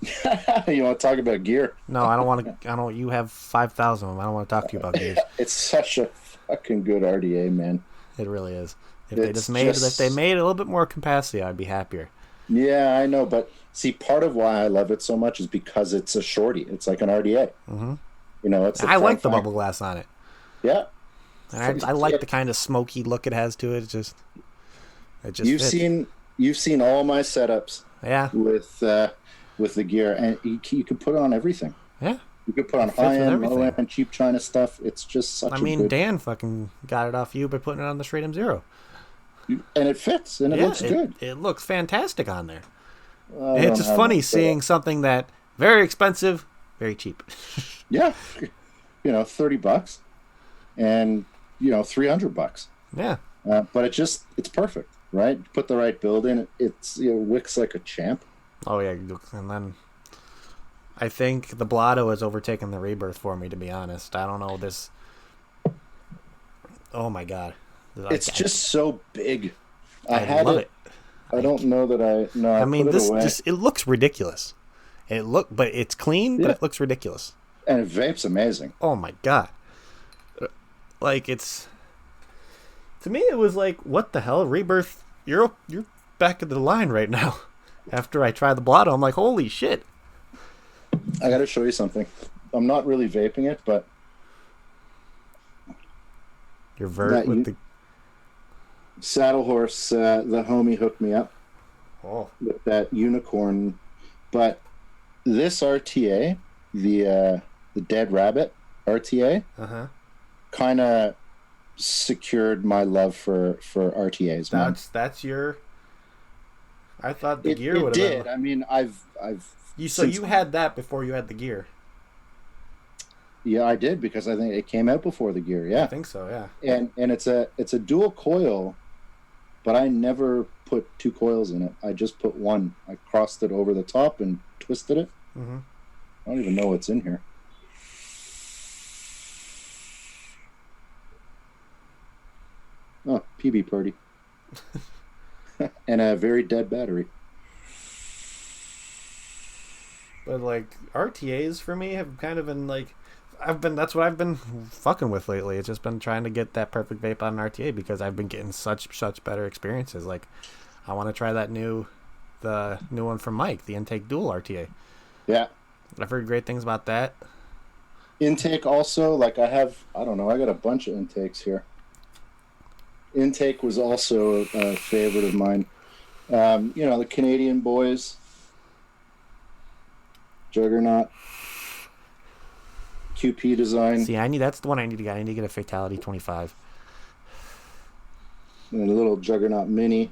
You want to talk about gear? No, I don't want to. You have 5,000 of them. I don't want to talk to you about gears. It's such a fucking good RDA, man. It really is. If they made a little bit more capacity, I'd be happier. Yeah, I know, but see, part of why I love it so much is because it's a shorty. It's like an RDA. Mm-hmm. You know, I like the bubble glass on it. Yeah, and I like the kind of smoky look it has to it. It just you've seen all my setups. Yeah. With the gear, and you can put it on everything. Yeah. You could put on high-end, low-end, cheap China stuff. It's just such a good... Dan fucking got it off you by putting it on the Stratum Zero. And it fits, and it looks good. It looks fantastic on there. It's just funny seeing something that very expensive, very cheap. Yeah. You know, $30 and, you know, $300. Yeah. But it's perfect, right? You put the right build in, it wicks like a champ. Oh, yeah. And then I think the Blotto has overtaken the Rebirth for me, to be honest. I don't know this. Oh, my God. It's just so big. I love it. I don't know that I mean, put it away. It looks ridiculous. But it's clean, but it looks ridiculous. And it vapes amazing. Oh, my God. Like, to me, it was like, what the hell? Rebirth, you're back of the line right now. After I tried the Blotto, I'm like, holy shit. I got to show you something. I'm not really vaping it, but your vert with the Saddle Horse, the homie hooked me up with that unicorn. But this RTA, the Dead Rabbit RTA, kind of secured my love for RTAs. Man. That's your. I thought the gear would have. It did. I mean, I've. You had that before you had the gear. Yeah, I did, because I think it came out before the gear. Yeah, I think so. Yeah. And it's a dual coil, but I never put two coils in it. I just put one. I crossed it over the top and twisted it. Mm-hmm. I don't even know what's in here. Oh, PB party. And a very dead battery. But like RTAs for me have kind of been like that's what I've been fucking with lately. It's just been trying to get that perfect vape on an RTA because I've been getting such better experiences. Like I want to try the new one from Mike, the Intake Dual RTA. Yeah. I've heard great things about that. Intake also, like I got a bunch of intakes here. Intake was also a favorite of mine. The Canadian boys. Juggernaut. QP design. See, that's the one I need to get. I need to get a Fatality 25. And a little Juggernaut Mini.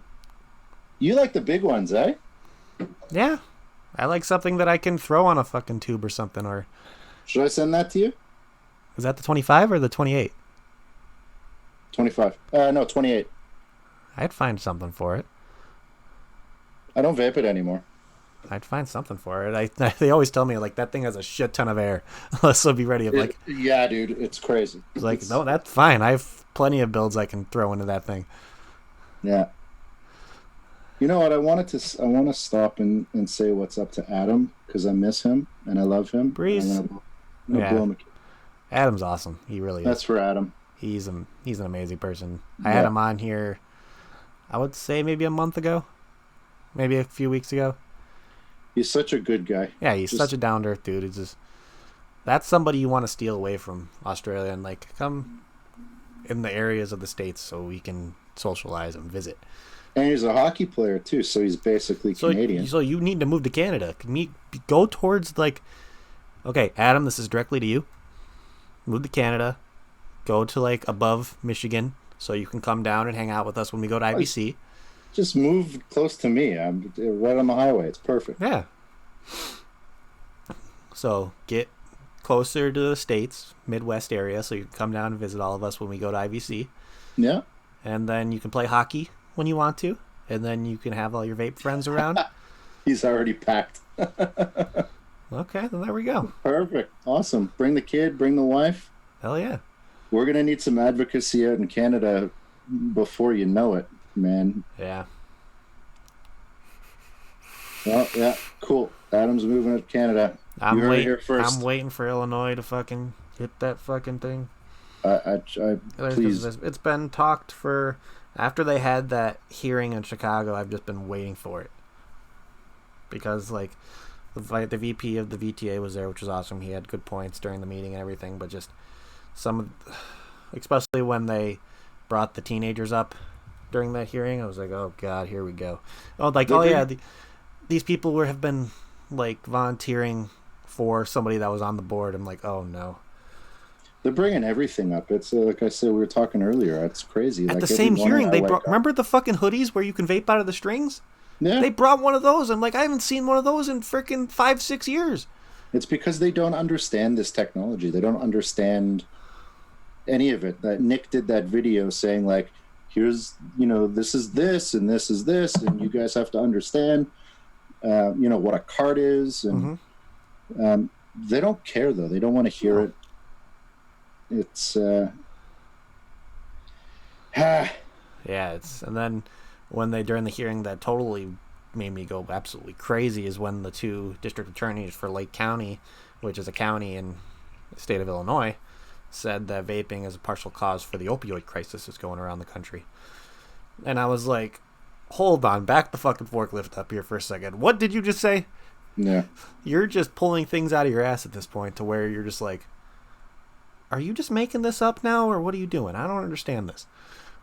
You like the big ones, eh? Yeah. I like something that I can throw on a fucking tube or something. Or should I send that to you? Is that the 25 or the 28? 25. No, 28. I'd find something for it. I don't vape it anymore. I'd find something for it. They always tell me, like, that thing has a shit ton of air. So be ready. Yeah, dude, it's crazy. No, that's fine. I have plenty of builds I can throw into that thing. Yeah. You know what? I want to stop and say what's up to Adam, because I miss him and I love him. Breeze. Blow him a kiss. Adam's awesome. He really is. That's for Adam. He's an amazing person. I had him on here, I would say maybe a month ago, maybe a few weeks ago. He's such a good guy. Yeah, he's such a down to earth dude. That's somebody you want to steal away from Australia and like come in the areas of the States so we can socialize and visit. And he's a hockey player too, so he's basically Canadian. So you need to move to Canada. Go towards okay, Adam, this is directly to you. Move to Canada. Go to above Michigan so you can come down and hang out with us when we go to IBC. Just move close to me. I'm right on the highway. It's perfect. Yeah. So get closer to the States, Midwest area, so you can come down and visit all of us when we go to IBC. Yeah. And then you can play hockey when you want to. And then you can have all your vape friends around. He's already packed. Okay, then there we go. Perfect. Awesome. Bring the kid, bring the wife. Hell yeah. We're going to need some advocacy out in Canada before you know it, man. Yeah. Well, yeah, cool. Adam's moving to Canada. I'm waiting for Illinois to fucking hit that fucking thing. Please. It's been talked for... After they had that hearing in Chicago, I've just been waiting for it. Because, the VP of the VTA was there, which was awesome. He had good points during the meeting and everything, but just especially when they brought the teenagers up during that hearing, I was like, oh god, here we go. These people have been volunteering for somebody that was on the board. I'm like, oh no. They're bringing everything up. It's like I said, we were talking earlier. It's crazy. At the same hearing, they brought. Remember the fucking hoodies where you can vape out of the strings? Yeah. They brought one of those. I'm like, I haven't seen one of those in freaking 5-6 years. It's because they don't understand this technology. They don't understand any of it. That Nick did that video saying here's this is this and this is this, and you guys have to understand what a cart is, and they don't care though. They don't want to hear it. It's yeah, and then when during the hearing that totally made me go absolutely crazy is when the two district attorneys for Lake County, which is a county in the state of Illinois, said that vaping is a partial cause for the opioid crisis that's going around the country. And I was like, hold on, back the fucking forklift up here for a second. What did you just say? Yeah. You're just pulling things out of your ass at this point to where you're just like, are you just making this up now, or what are you doing? I don't understand this.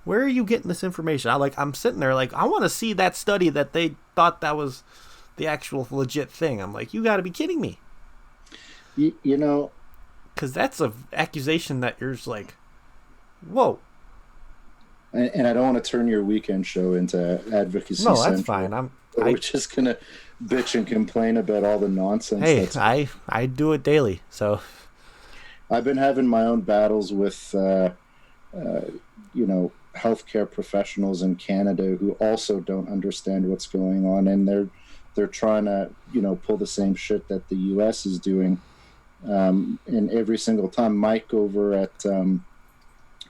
Where are you getting this information? I'm sitting there I want to see that study that they thought that was the actual legit thing. I'm like, you got to be kidding me. Because that's an accusation that you're just like, whoa. And I don't want to turn your weekend show into advocacy. No, that's fine. We're just gonna bitch and complain about all the nonsense. Hey, I do it daily, so. I've been having my own battles with, healthcare professionals in Canada who also don't understand what's going on, and they're trying to, pull the same shit that the U.S. is doing. And every single time, Mike over at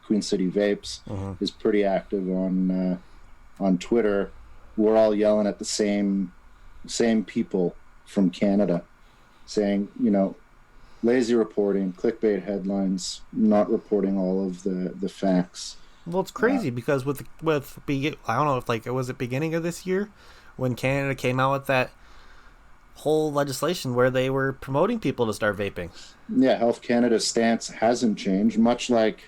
Queen City Vapes is pretty active on Twitter. We're all yelling at the same people from Canada, saying, lazy reporting, clickbait headlines, not reporting all of the facts. Well, it's crazy because I don't know if was it beginning of this year when Canada came out with that whole legislation where they were promoting people to start vaping. Yeah, Health Canada's stance hasn't changed, much like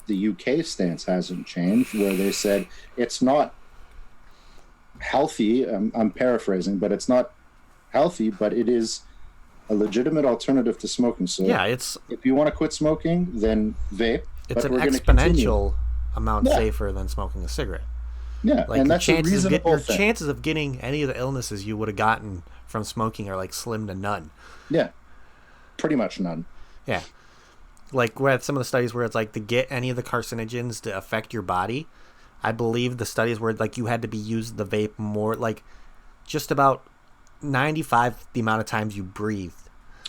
the UK stance hasn't changed, where they said it's not healthy. I'm paraphrasing, but it's not healthy, but it is a legitimate alternative to smoking. So yeah, if you want to quit smoking, then vape. It's an exponential amount safer than smoking a cigarette. Yeah, and that's a reasonable thing. Your chances of getting any of the illnesses you would have gotten from smoking are slim to none. Yeah, pretty much none. Yeah, like where some of the studies where it's like to get any of the carcinogens to affect your body, I believe the studies where like you had to be using the vape more, like just about 95 the amount of times you breathed.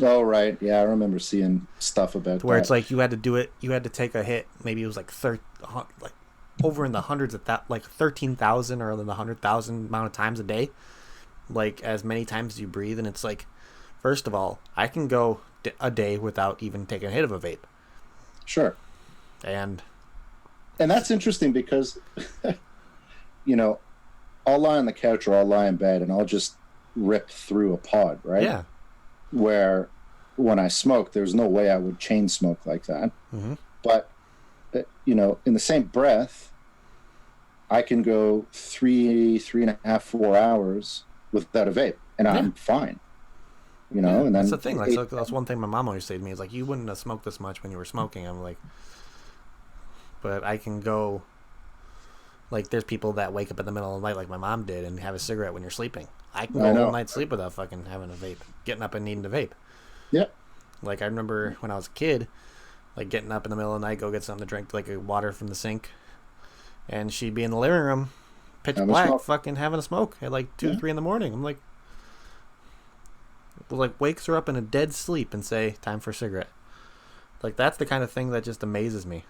Oh, right. Yeah, I remember seeing stuff about Where that. it's like you had to do it, you had to take a hit, maybe it was like over in the hundreds of that, like 13,000 or in the 100,000 amount of times a day, like as many times as you breathe. And it's like, first of all, I can go a day without even taking a hit of a vape. Sure. And that's interesting because, you know, I'll lie on the couch or I'll lie in bed and I'll just rip through a pod, right? yeah. Where when I smoke, there's no way I would chain smoke like that. Mm-hmm. But, you know, in the same breath, I can go 3.5, 4 hours without a vape and I'm fine. You know, and then that's the thing. Like, that's one thing my mom always said to me is like, you wouldn't have smoked this much when you were smoking. I'm like, but I can go. Like, there's people that wake up in the middle of the night, like my mom did, and have a cigarette when you're sleeping. I can go all night sleep without fucking having a vape, getting up and needing to vape. Yep. Like, I remember when I was a kid, like getting up in the middle of the night, go get something to drink, like a water from the sink, and she'd be in the living room, pitch black, fucking having a smoke at like 2, 3 in the morning. I'm like, wakes her up in a dead sleep and say, time for a cigarette. Like, that's the kind of thing that just amazes me.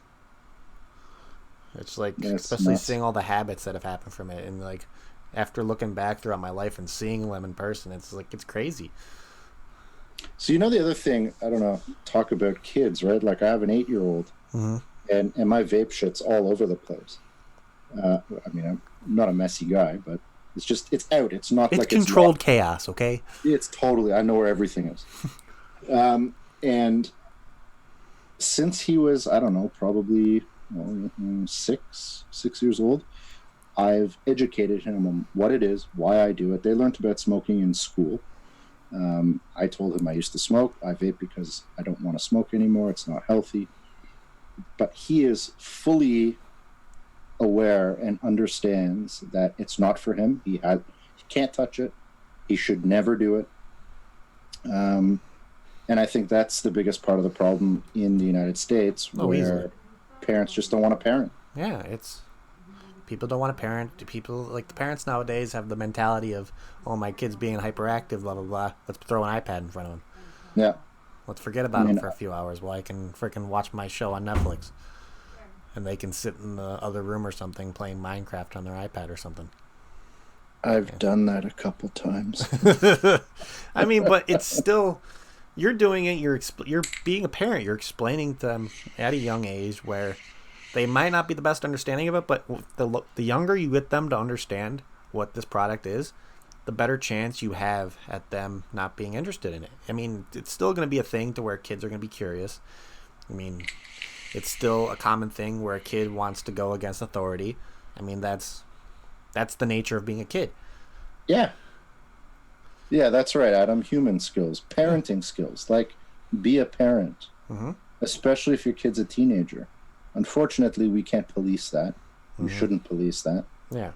It's like, especially seeing all the habits that have happened from it, and like after looking back throughout my life and seeing them in person, it's like, it's crazy. So, you know, the other thing, I don't know, talk about kids, right? Like, I have an 8-year-old, and my vape shit's all over the place. I mean, I'm not a messy guy, but it's out. It's not it's like controlled chaos, okay? It's totally, I know where everything is. And since he was, I don't know, probably 6 years old, I've educated him on what it is, why I do it. They learned about smoking in school. I told him I used to smoke. I vape because I don't want to smoke anymore. It's not healthy. But he is fully aware and understands that it's not for him. He can't touch it. He should never do it. And I think that's the biggest part of the problem in the United States, where easily. Parents just don't want to parent. Yeah, it's people don't want to parent. People, like, the parents nowadays have the mentality of, oh, my kid's being hyperactive, blah blah blah. Let's throw an iPad in front of him. Yeah. Let's forget about him for a few hours while I can freaking watch my show on Netflix. And they can sit in the other room or something playing Minecraft on their iPad or something. I've done that a couple times. I mean, but it's still, you're doing it. You're being a parent. You're explaining to them at a young age where they might not be the best understanding of it, but the younger you get them to understand what this product is, the better chance you have at them not being interested in it. I mean, it's still going to be a thing to where kids are going to be curious. I mean, it's still a common thing where a kid wants to go against authority. I mean, that's the nature of being a kid. Yeah. Yeah, that's right, Adam. Human skills, parenting skills. Like, be a parent, especially if your kid's a teenager. Unfortunately, we can't police that. We shouldn't police that. Yeah.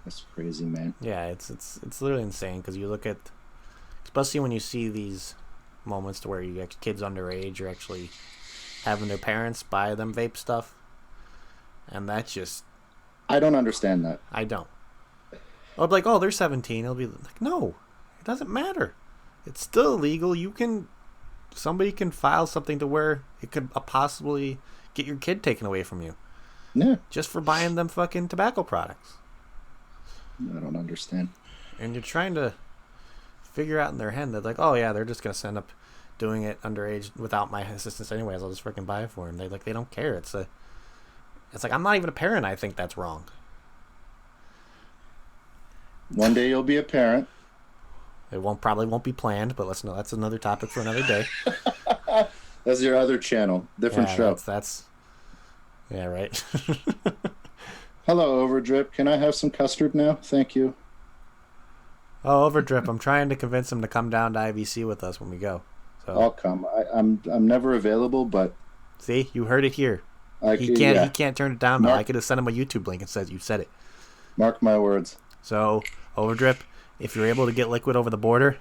That's crazy, man. Yeah, it's literally insane because you look at, especially when you see these moments to where you get kids underage are actually having their parents buy them vape stuff, and that's just, I don't understand that. I don't. I'll be like, oh, they're 17. I'll be like, no, it doesn't matter. It's still illegal. Somebody can file something to where it could possibly get your kid taken away from you. Yeah. Just for buying them fucking tobacco products. I don't understand. And you're trying to figure out in their head that, like, oh yeah, they're just gonna end up doing it underage without my assistance anyways. I'll just freaking buy it for them. They don't care. It's like, I'm not even a parent. I think that's wrong. One day you'll be a parent. It probably won't be planned, but that's another topic for another day. That's your other channel, different show. That's yeah, right. Hello, Overdrip. Can I have some custard now? Thank you. Oh, Overdrip. I'm trying to convince him to come down to IVC with us when we go. So I'll come. I'm never available, but see, you heard it here. He can't turn it down now. I could have sent him a YouTube link and said you said it. Mark my words. So, Overdrip, if you're able to get liquid over the border,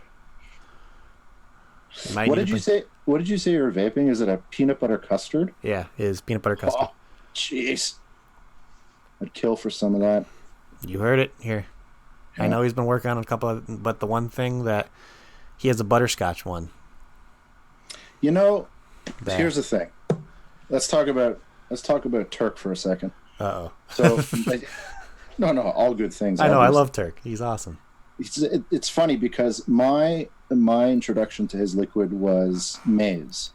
You might What need did to you say? What did you say you're vaping? Is it a peanut butter custard? Yeah, it is peanut butter custard. Oh, jeez. I'd kill for some of that. You heard it here. Yeah. I know he's been working on a couple of, but the one thing that he has a butterscotch one. You know, That. here's the thing. Let's talk about Turk for a second. Uh-oh. So, no, all good things. I know, obviously. I love Turk. He's awesome. It's funny because my introduction to his liquid was maize.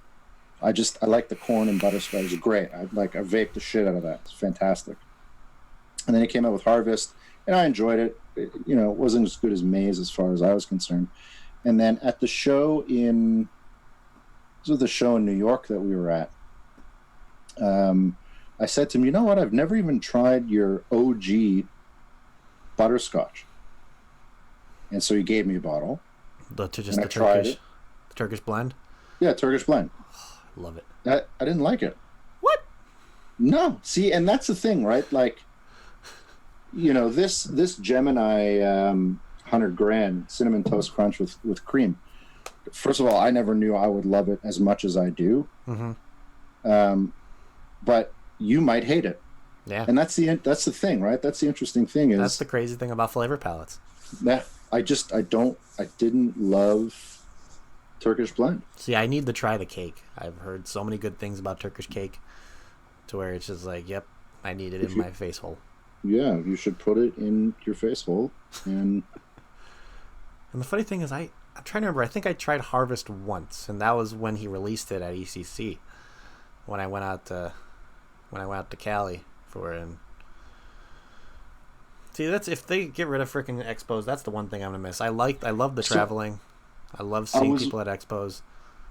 I like the corn and butterscotch. It was great. I vaped the shit out of that. It's fantastic. And then he came out with Harvest, and I enjoyed it. It wasn't as good as maize as far as I was concerned. And then at the show New York that we were at, I said to him, you know what? I've never even tried your OG butterscotch. And so he gave me a bottle. The Turkish blend? Yeah, Turkish blend. I love it. I didn't like it. What? No. See, and that's the thing, right? Like, this Gemini 100 grand cinnamon toast crunch with cream. First of all, I never knew I would love it as much as I do. Mm-hmm. But you might hate it. Yeah. And that's the thing, right? That's the interesting thing is that's the crazy thing about flavor palettes. Yeah. I didn't love Turkish blend. See, I need to try the cake. I've heard so many good things about Turkish cake to where it's just like, yep, I need it in my face hole. Yeah, you should put it in your face hole. And the funny thing is, I'm trying to remember, I think I tried Harvest once, and that was when he released it at ECC. When I went out to Cali for it. And see, that's if they get rid of freaking expos, that's the one thing I'm gonna miss. I love the traveling. I love seeing people at expos.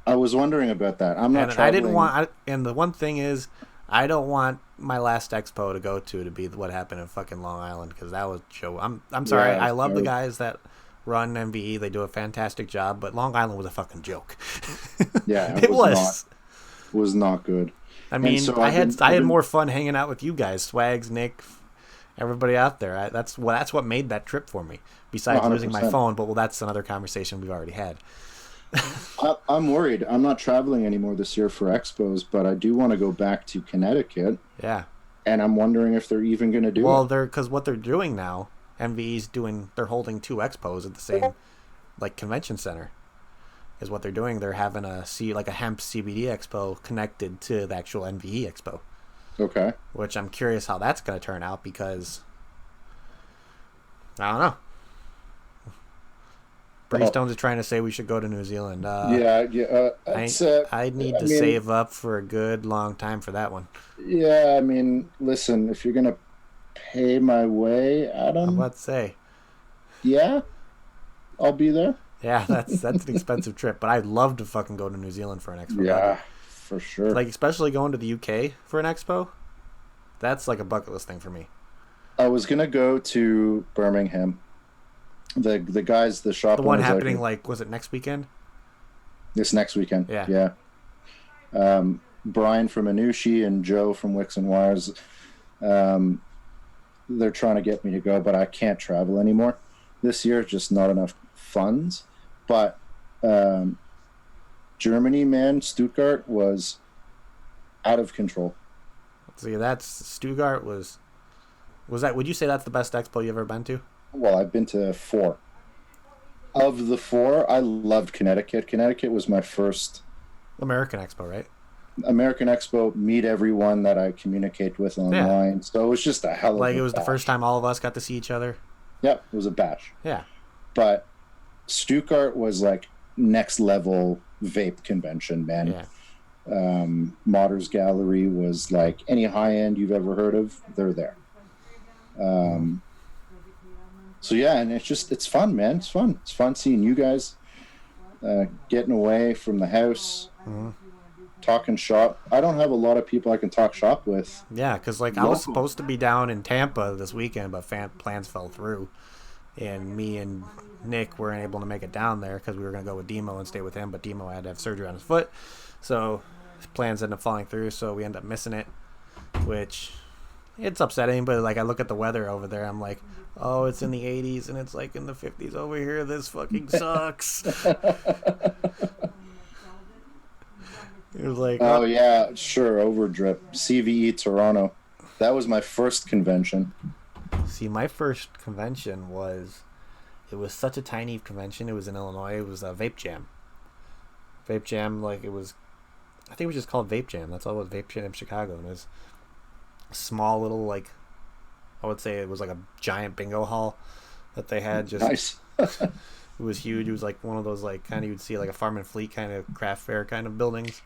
I was wondering about that. I'm not. I didn't want. And the one thing is, I don't want my last expo to go to be what happened in fucking Long Island, because that was Joe. I'm sorry. Yeah, I love the guys that run MVE. They do a fantastic job, but Long Island was a fucking joke. Yeah, it was not good. I mean, so I had more fun hanging out with you guys, Swags, Nick, everybody out there. That's what made that trip for me. Besides 100%. Losing my phone, but that's another conversation we've already had. I'm worried. I'm not traveling anymore this year for expos, but I do want to go back to Connecticut. Yeah. And I'm wondering if they're even going to do it. Well, because what they're doing now, MVE's doing, they're holding 2 expos at the same convention center. Is what they're doing. They're having a hemp CBD expo connected to the actual MVE expo. Okay. Which I'm curious how that's going to turn out, because I don't know. Breestones is trying to say we should go to New Zealand. I need to save up for a good long time for that one. Yeah, I mean, listen, if you're going to pay my way, Adam. Let's say. Yeah, I'll be there. Yeah, that's an expensive trip, but I'd love to fucking go to New Zealand for an expo. Yeah, for sure. Especially going to the UK for an expo. That's like a bucket list thing for me. I was gonna go to Birmingham. The guys, the shop. The one happening was it next weekend? This next weekend. Yeah. Brian from Anushi and Joe from Wicks and Wires. They're trying to get me to go, but I can't travel anymore. This year, just not enough funds. But Germany, man, Stuttgart was out of control. See, Stuttgart was that? Would you say that's the best expo you've ever been to? Well, I've been to 4. Of the 4, I loved Connecticut. Connecticut was my first American expo, right? American expo. Meet everyone that I communicate with online. Yeah. So it was just a hell of a it was batch. The first time all of us got to see each other. Yep, it was a batch. Yeah. But Stuttgart was next level vape convention, man. Yeah. Modders Gallery was any high end you've ever heard of, they're there. So yeah, and it's fun, man. It's fun seeing you guys getting away from the house, talking shop. I don't have a lot of people I can talk shop with. Yeah, because I was supposed to be down in Tampa this weekend, but plans fell through, and me and Nick weren't able to make it down there because we were going to go with Demo and stay with him, but Demo had to have surgery on his foot, so plans ended up falling through, so we ended up missing it, which it's upsetting. But I look at the weather over there, I'm like, oh, it's in the 80s and it's in the 50s over here. This fucking sucks. It was like, Oh yeah, sure. Overdrip. CVE Toronto. That was my first convention. see, my first convention it was such a tiny convention. It was in Illinois. It was a Vape Jam. Vape Jam, like it was, I think it was just called Vape Jam. That's all it was, Vape Jam Chicago. And it was a small little, like, I would say it was like a giant bingo hall that they had. Just Nice. It was huge. It was like one of those, like, kind of you'd see like a Farm and Fleet kind of craft fair kind of buildings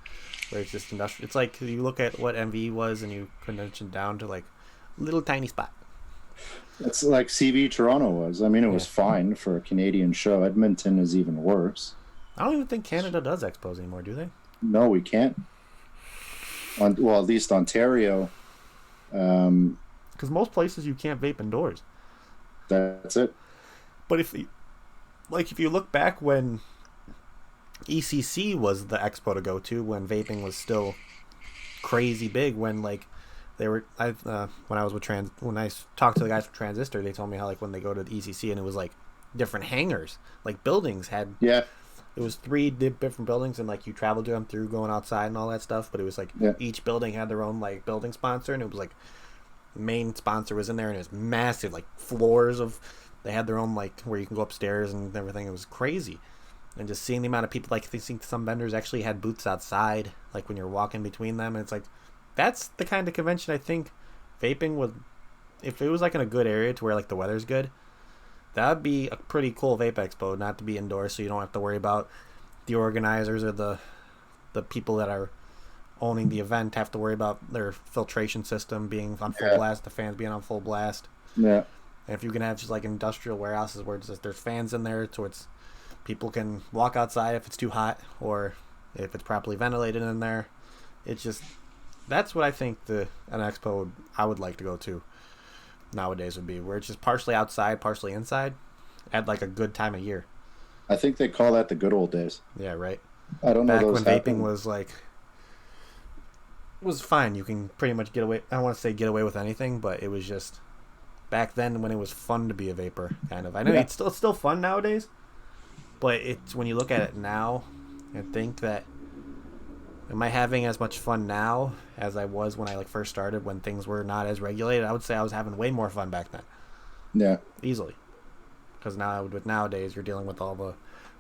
where it's just industrial. It's like you look at what MV was and you condense it down to like a little tiny spot. It's like CV Toronto was. I mean, it was fine for a Canadian show. Edmonton is even worse. I don't even think Canada does expos anymore, do they? No, we can't. Well, at least Ontario. Because most places you can't vape indoors. That's it. But if you look back when ECC was the expo to go to, when vaping was still crazy big, when like they were, when I was with when I talked to the guys from Transistor, they told me how like when they go to the ECC and it was like different hangars, like buildings had. Yeah. It was 3 different buildings, and like you traveled to them through going outside and all that stuff. But it was like each building had their own like building sponsor, and it was like the main sponsor was in there, and it was massive, like floors of. They had their own like where you can go upstairs and everything. It was crazy, and just seeing the amount of people. Like I think some vendors actually had booths outside, like when you're walking between them. And it's like that's the kind of convention I think vaping would. If it was like in a good area to where like the weather's good. That would be a pretty cool vape expo, not to be indoors, so you don't have to worry about the organizers or the people that are owning the event have to worry about their filtration system being on full blast, the fans being on full blast. Yeah. And if you can have just like industrial warehouses where it's just, there's fans in there, so it's people can walk outside if it's too hot or if it's properly ventilated in there. It's just that's what I think an expo I would like to go to. Nowadays would be where it's just partially outside, partially inside, at like a good time of year. I think they call that the good old days. Yeah, right. I don't know back those when vaping was like was fine. You can pretty much get away. I don't want to say get away with anything, but it was just back then when it was fun to be a vapor. Kind of. I know it's still fun nowadays, but it's when you look at it now and think that. Am I having as much fun now as I was when I like first started when things were not as regulated? I would say I was having way more fun back then. Yeah. Easily. Because now with nowadays you're dealing with all the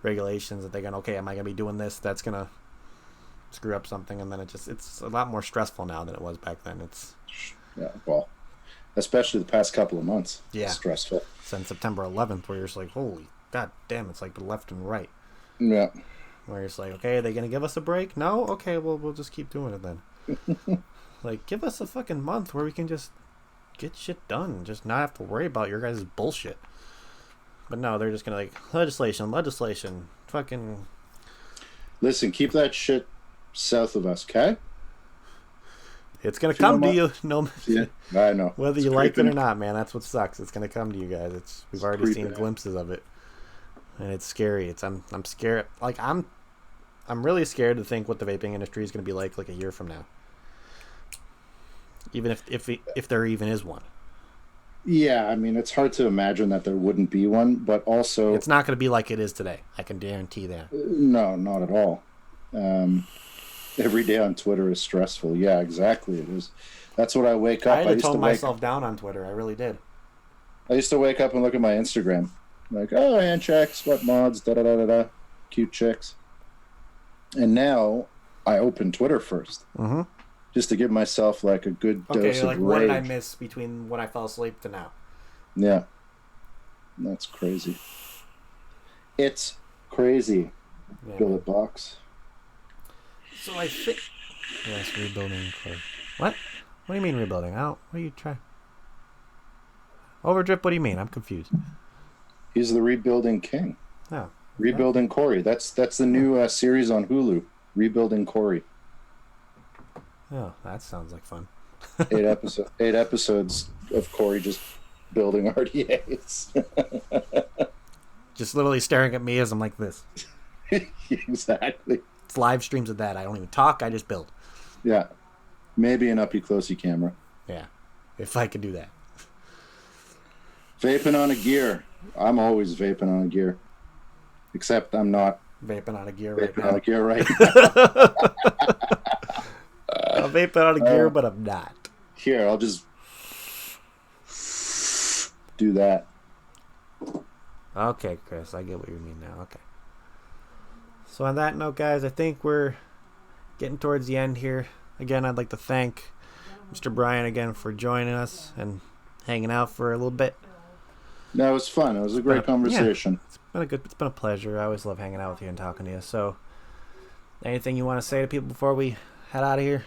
regulations that they're going, okay, am I going to be doing this? That's going to screw up something. And then it's a lot more stressful now than it was back then. Yeah, well, especially the past couple of months. Yeah. It's stressful. Since September 11th where you're just like, holy god damn, it's like the left and right. Yeah. Where it's like, okay, are they going to give us a break? No? Okay, well, we'll just keep doing it then. Like, give us a fucking month where we can just get shit done and just not have to worry about your guys' bullshit. But no, they're just going to, like, legislation, fucking... Listen, keep that shit south of us, okay? It's going to come to you. No, yeah, I know. Whether you like it or not, man, that's what sucks. It's going to come to you guys. We've already seen glimpses of it. And it's scary. I'm scared. Like I'm really scared to think what the vaping industry is going to be like a year from now. Even if there even is one. Yeah, I mean it's hard to imagine that there wouldn't be one, but also it's not going to be like it is today. I can guarantee that. No, not at all. Every day on Twitter is stressful. Yeah, exactly. It is. That's what I wake up. I had to tone myself down on Twitter. I really did. I used to wake up and look at my Instagram. Like, oh, hand checks, what mods, da-da-da-da-da, cute chicks. And now I open Twitter first. Mm-hmm. Just to give myself, like, a good dose of rage. What did I miss between when I fell asleep to now? Yeah. That's crazy. It's crazy. Yeah, Billet box. So I think... Yes, rebuilding. What? What do you mean rebuilding? What are you trying... Overdrip, what do you mean? I'm confused. He's the rebuilding king. Oh. Rebuilding Corey. That's the new series on Hulu. Rebuilding Corey. Oh, that sounds like fun. 8 episodes of Corey just building RDAs. Just literally staring at me as I'm like this. Exactly. It's live streams of that. I don't even talk. I just build. Yeah. Maybe an uppy-closey camera. Yeah. If I could do that. Vaping on a gear. I'm always vaping on a gear. Except I'm not vaping out of gear right Vaping now. out of gear right I'm vaping out of gear, but I'm not. Here, I'll just do that. Okay, Chris, I get what you mean now. Okay. So on that note, guys, I think we're getting towards the end here. Again, I'd like to thank Mr. Brian again for joining us and hanging out for a little bit. No, it was fun. It was a great conversation. Yeah, it's been a pleasure. I always love hanging out with you and talking to you. So, anything you want to say to people before we head out of here?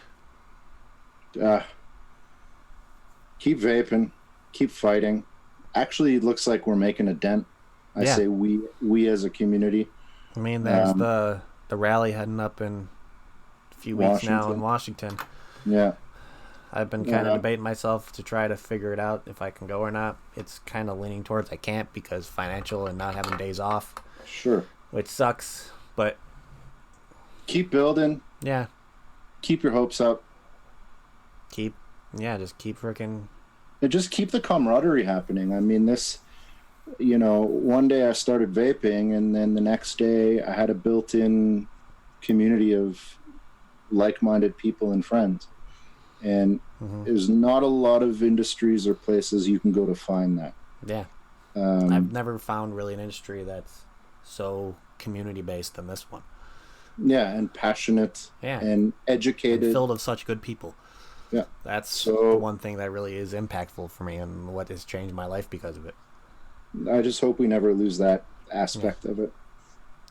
Keep vaping, keep fighting. Actually, it looks like we're making a dent. I say we as a community. I mean, there's the rally heading up in a few weeks now in Washington. Yeah. I've been kind of debating myself to try to figure it out if I can go or not. It's kind of leaning towards I can't because financial and not having days off. Sure. Which sucks, but keep building. Yeah. Keep your hopes up. Just keep freaking. And just keep the camaraderie happening. I mean, one day I started vaping, and then the next day I had a built-in community of like-minded people and friends. And there's not a lot of industries or places you can go to find that. Yeah. I've never found really an industry that's so community-based than this one. Yeah, and passionate and educated. And filled of such good people. Yeah. That's one thing that really is impactful for me and what has changed my life because of it. I just hope we never lose that aspect of it.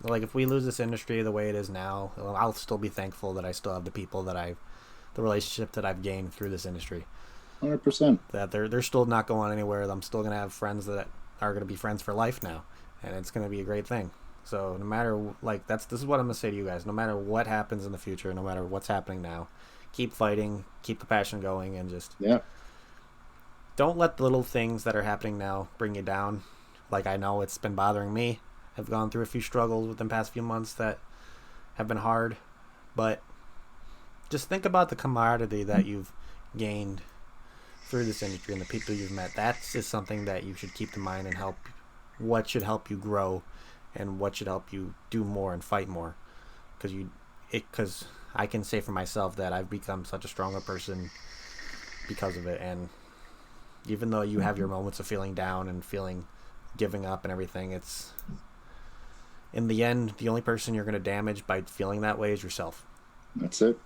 Like, if we lose this industry the way it is now, I'll still be thankful that I still have the people the relationship that I've gained through this industry. 100%. That they're still not going anywhere. I'm still going to have friends that are going to be friends for life now. And it's going to be a great thing. So no matter, this is what I'm going to say to you guys. No matter what happens in the future, no matter what's happening now, keep fighting, keep the passion going, and just don't let the little things that are happening now bring you down. Like, I know it's been bothering me. I've gone through a few struggles within the past few months that have been hard, but just think about the camaraderie that you've gained through this industry and the people you've met. That's just something that you should keep in mind and what should help you grow and what should help you do more and fight more. Because I can say for myself that I've become such a stronger person because of it. And even though you have your moments of feeling down and giving up and everything, it's in the end, the only person you're going to damage by feeling that way is yourself. That's it.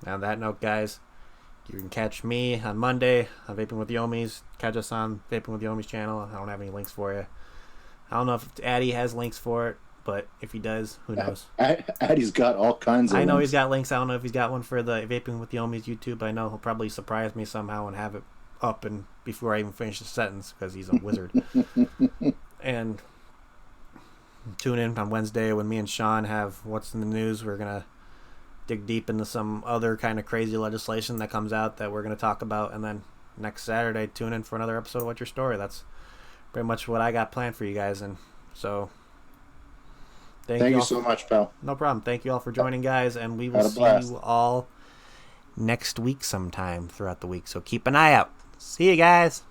On that note, guys, you can catch me on Monday on Vaping with the Ohmies. Catch us on Vaping with the Ohmies channel. I don't have any links for you. I don't know if Addy has links for it, but if he does, who knows? Addy's got all kinds of links. I know he's got links. I don't know if he's got one for the Vaping with the Ohmies YouTube. I know he'll probably surprise me somehow and have it up and before I even finish the sentence because he's a wizard. And tune in on Wednesday when me and Sean have What's in the News. We're going to dig deep into some other kind of crazy legislation that comes out that we're going to talk about. And then next Saturday, tune in for another episode of What's Your Story. That's pretty much what I got planned for you guys. And so thank you so much, pal. No problem. Thank you all for joining, guys. And we will see you all next week sometime throughout the week. So keep an eye out. See you guys.